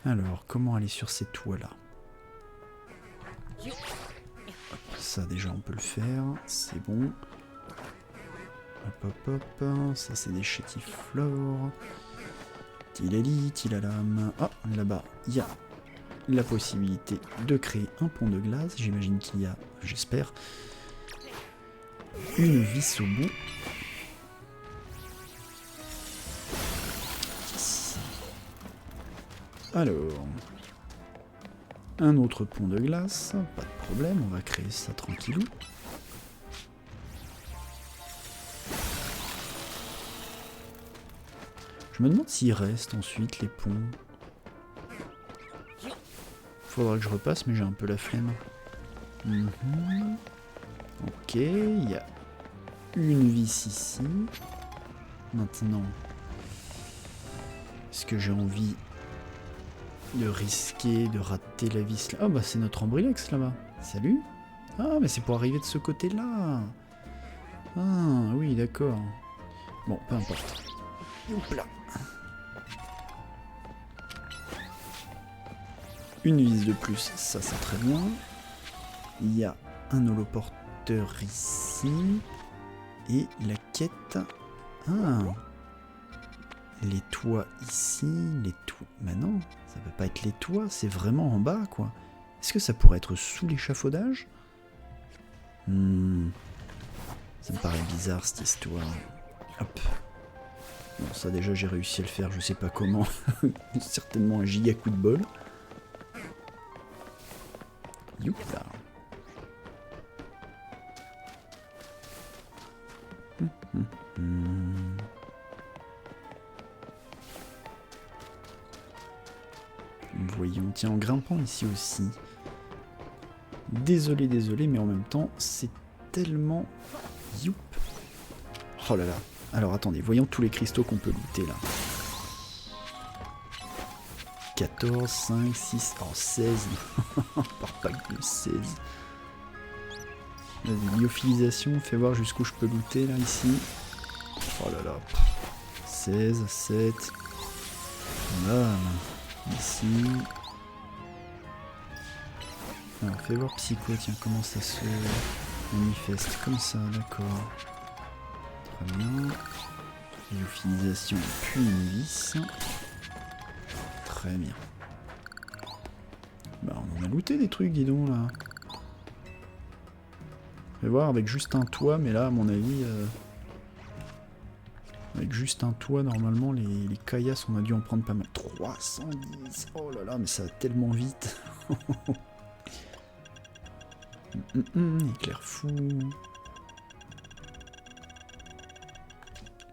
Alors, comment aller sur ces toits-là? Ça, déjà, on peut le faire. C'est bon. Hop, hop, hop. Ça, c'est des chétiflores. Tilali, tilalam. Ah, là-bas, il y a la possibilité de créer un pont de glace. J'imagine qu'il y a, j'espère, une vis au bout. Ici. Alors, un autre pont de glace, pas de problème, on va créer ça tranquillou. Je me demande s'il reste ensuite les ponts. Faudra que je repasse, mais j'ai un peu la flemme. Ok, il y a une vis ici. Maintenant, est-ce que j'ai envie de risquer de rater la vis là? Oh bah c'est notre Ambrilex là-bas. Salut. Ah mais c'est pour arriver de ce côté-là. Ah oui d'accord. Bon, peu importe. Hop là. Une vis de plus, ça c'est très bien. Il y a un holoporteur ici. Et la quête... Ah, les toits ici, les toits... Bah non, ça peut pas être les toits, c'est vraiment en bas quoi. Est-ce que ça pourrait être sous l'échafaudage? Ça me paraît bizarre cette histoire. Hop. Bon, ça déjà j'ai réussi à le faire, je sais pas comment. Certainement un giga coup de bol. Youpa. Voyons, tiens, en grimpant ici aussi. Désolé, désolé, mais en même temps, c'est tellement... Youp. Oh là là. Alors attendez, voyons tous les cristaux qu'on peut looter là. 14, 5, 6, oh 16. Par pack de 16. Vas-y, lyophilisation, fais voir jusqu'où je peux looter là, ici. Oh là là. 16, 7. Voilà. Ici. Alors, fais voir Psycho, tiens, comment ça se manifeste. Comme ça, d'accord. Très bien. Lyophilisation, puis une vis. Très bien. Bah, on en a looté des trucs, dis donc, là. Fais voir, avec juste un toit, mais là, à mon avis... Avec juste un toit, normalement, les caillasses, on a dû en prendre pas mal. 310. Oh là là, mais ça va tellement vite. Éclair fou.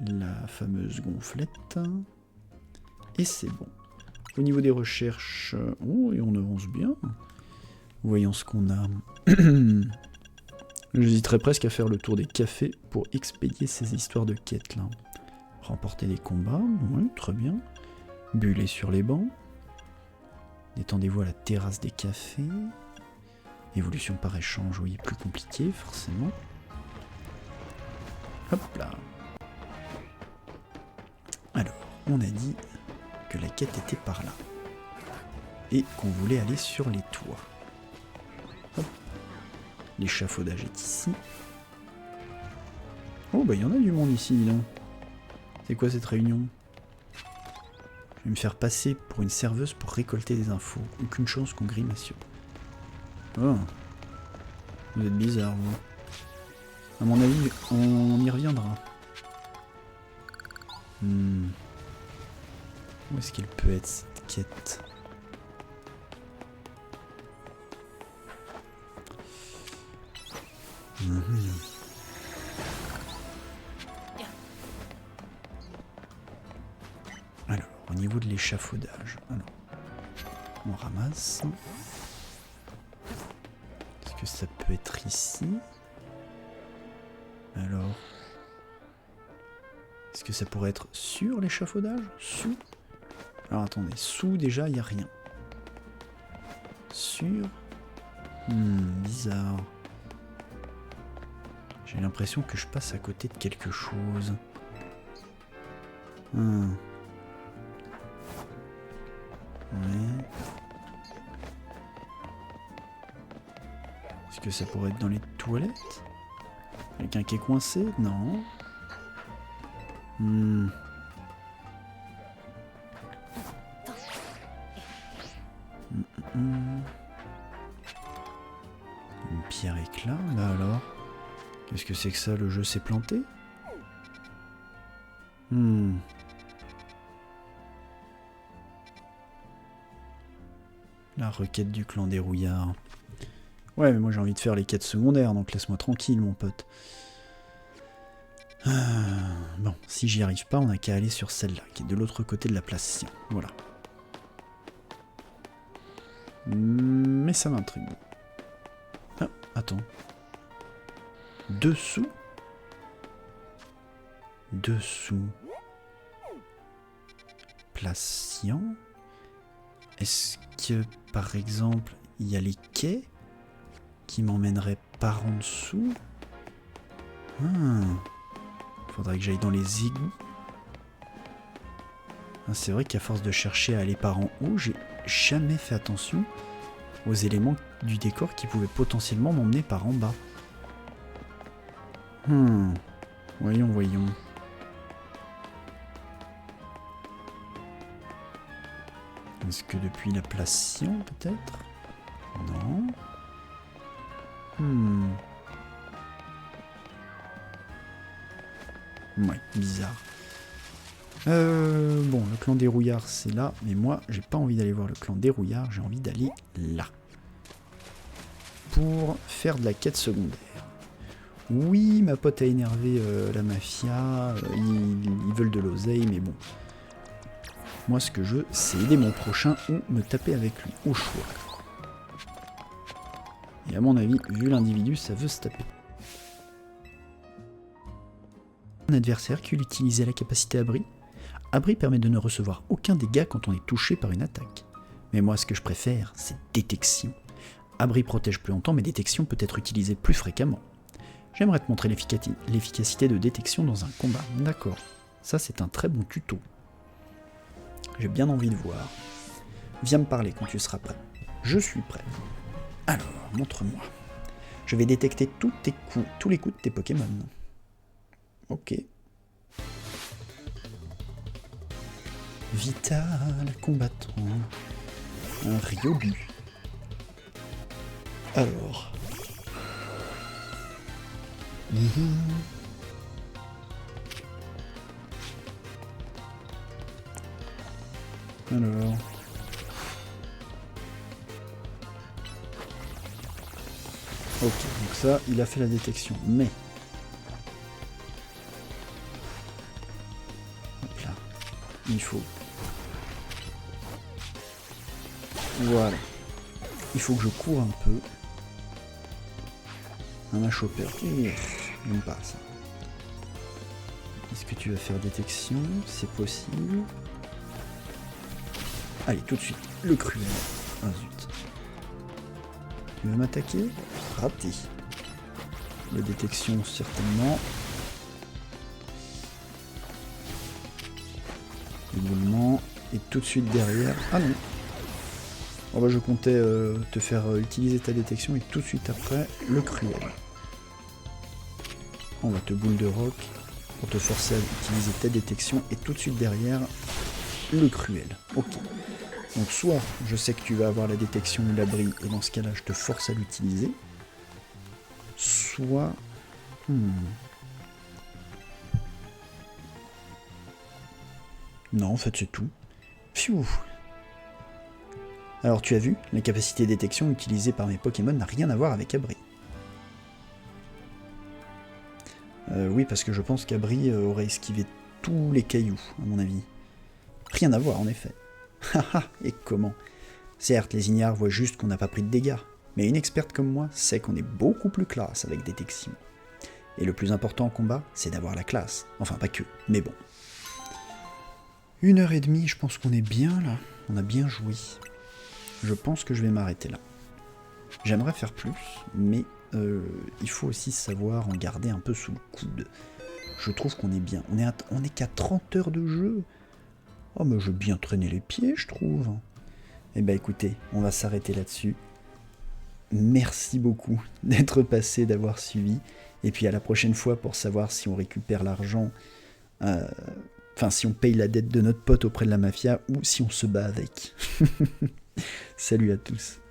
La fameuse gonflette. Et c'est bon. Au niveau des recherches... Oh, et on avance bien. Voyons ce qu'on a. J'hésiterais presque à faire le tour des cafés pour expédier ces histoires de quêtes, là. Remporter des combats, oui, très bien. Buller sur les bancs. Détendez-vous à la terrasse des cafés. Évolution par échange, oui, plus compliqué, forcément. Hop là. Alors, on a dit que la quête était par là. Et qu'on voulait aller sur les toits. Hop. L'échafaudage est ici. Oh, bah il y en a du monde ici, dis donc. C'est quoi cette réunion? Je vais me faire passer pour une serveuse pour récolter des infos. Aucune chance qu'on grimace. Oh. Vous êtes bizarre, vous. À mon avis, on y reviendra. Où est-ce qu'elle peut être, cette quête? Alors, au niveau de l'échafaudage, on ramasse. Est-ce que ça peut être ici? Alors... Est-ce que ça pourrait être sur l'échafaudage? Sous? Alors attendez, sous déjà, il n'y a rien. Sur? Bizarre. J'ai l'impression que je passe à côté de quelque chose. Ouais. Est-ce que ça pourrait être dans les toilettes? Quelqu'un qui est coincé? Non. Une pierre éclat, là alors. Qu'est-ce que c'est que ça? Le jeu s'est planté? La requête du clan des rouillards. Ouais, mais moi j'ai envie de faire les quêtes secondaires, donc laisse-moi tranquille, mon pote. Bon, si j'y arrive pas, on n'a qu'à aller sur celle-là, qui est de l'autre côté de la place Sion. Voilà. Mais ça m'intrigue. Ah, attends. Dessous? Dessous. Place Sion? Est-ce que, par exemple, il y a les quais qui m'emmèneraient par en dessous? Faudrait que j'aille dans les égouts. C'est vrai qu'à force de chercher à aller par en haut, j'ai jamais fait attention aux éléments du décor qui pouvaient potentiellement m'emmener par en bas. Voyons, voyons. Est-ce que depuis la place Sion, peut-être? Non. Ouais, bizarre. Bon, le clan des rouillards, c'est là. Mais moi, j'ai pas envie d'aller voir le clan des rouillards. J'ai envie d'aller là. Pour faire de la quête secondaire. Oui, ma pote a énervé la mafia. Ils veulent de l'oseille, mais bon. Moi, ce que je veux, c'est aider mon prochain ou me taper avec lui, au choix. Et à mon avis, vu l'individu, ça veut se taper. Un adversaire qui utilisait la capacité abri. Abri permet de ne recevoir aucun dégât quand on est touché par une attaque. Mais moi, ce que je préfère, c'est détection. Abri protège plus longtemps, mais détection peut être utilisée plus fréquemment. J'aimerais te montrer l'efficacité de détection dans un combat. D'accord, ça c'est un très bon tuto. J'ai bien envie de voir. Viens me parler quand tu seras prêt. Je suis prêt. Alors, montre-moi. Je vais détecter tous les coups de tes Pokémon. Ok. Vital, combattant. Un Ryobu. Alors. Alors. Ok, donc ça, il a fait la détection, mais... Hop là. Il faut... Voilà. Il faut que je cours un peu. Un chopper. J'aime pas ça. Est-ce que tu vas faire détection? C'est possible. Allez, tout de suite. Le cruel. Ah zut. Tu veux m'attaquer? Raté. La détection, certainement. Éboulement. Et tout de suite derrière... Ah non. Oh bah je comptais te faire utiliser ta détection et tout de suite après, le cruel. On va te boule de roc pour te forcer à utiliser ta détection et tout de suite derrière, le cruel. Ok. Donc soit je sais que tu vas avoir la détection ou l'abri et dans ce cas-là je te force à l'utiliser. Soit... Non, en fait c'est tout. Pfiou. Alors tu as vu, la capacité de détection utilisée par mes Pokémon n'a rien à voir avec Abri. Oui, parce que je pense qu'Abri aurait esquivé tous les cailloux, à mon avis. Rien à voir, en effet. Haha, et comment? Certes, les ignares voient juste qu'on n'a pas pris de dégâts, mais une experte comme moi sait qu'on est beaucoup plus classe avec détection. Et le plus important en combat, c'est d'avoir la classe. Enfin, pas que, mais bon. 1h30, je pense qu'on est bien là. On a bien joué. Je pense que je vais m'arrêter là. J'aimerais faire plus, mais il faut aussi savoir en garder un peu sous le coude. Je trouve qu'on est bien. On est qu'à 30 heures de jeu. Oh, mais je vais bien traîner les pieds, je trouve. Eh ben écoutez, on va s'arrêter là-dessus. Merci beaucoup d'être passé, d'avoir suivi. Et puis à la prochaine fois pour savoir si on récupère l'argent, enfin si on paye la dette de notre pote auprès de la mafia ou si on se bat avec. Salut à tous.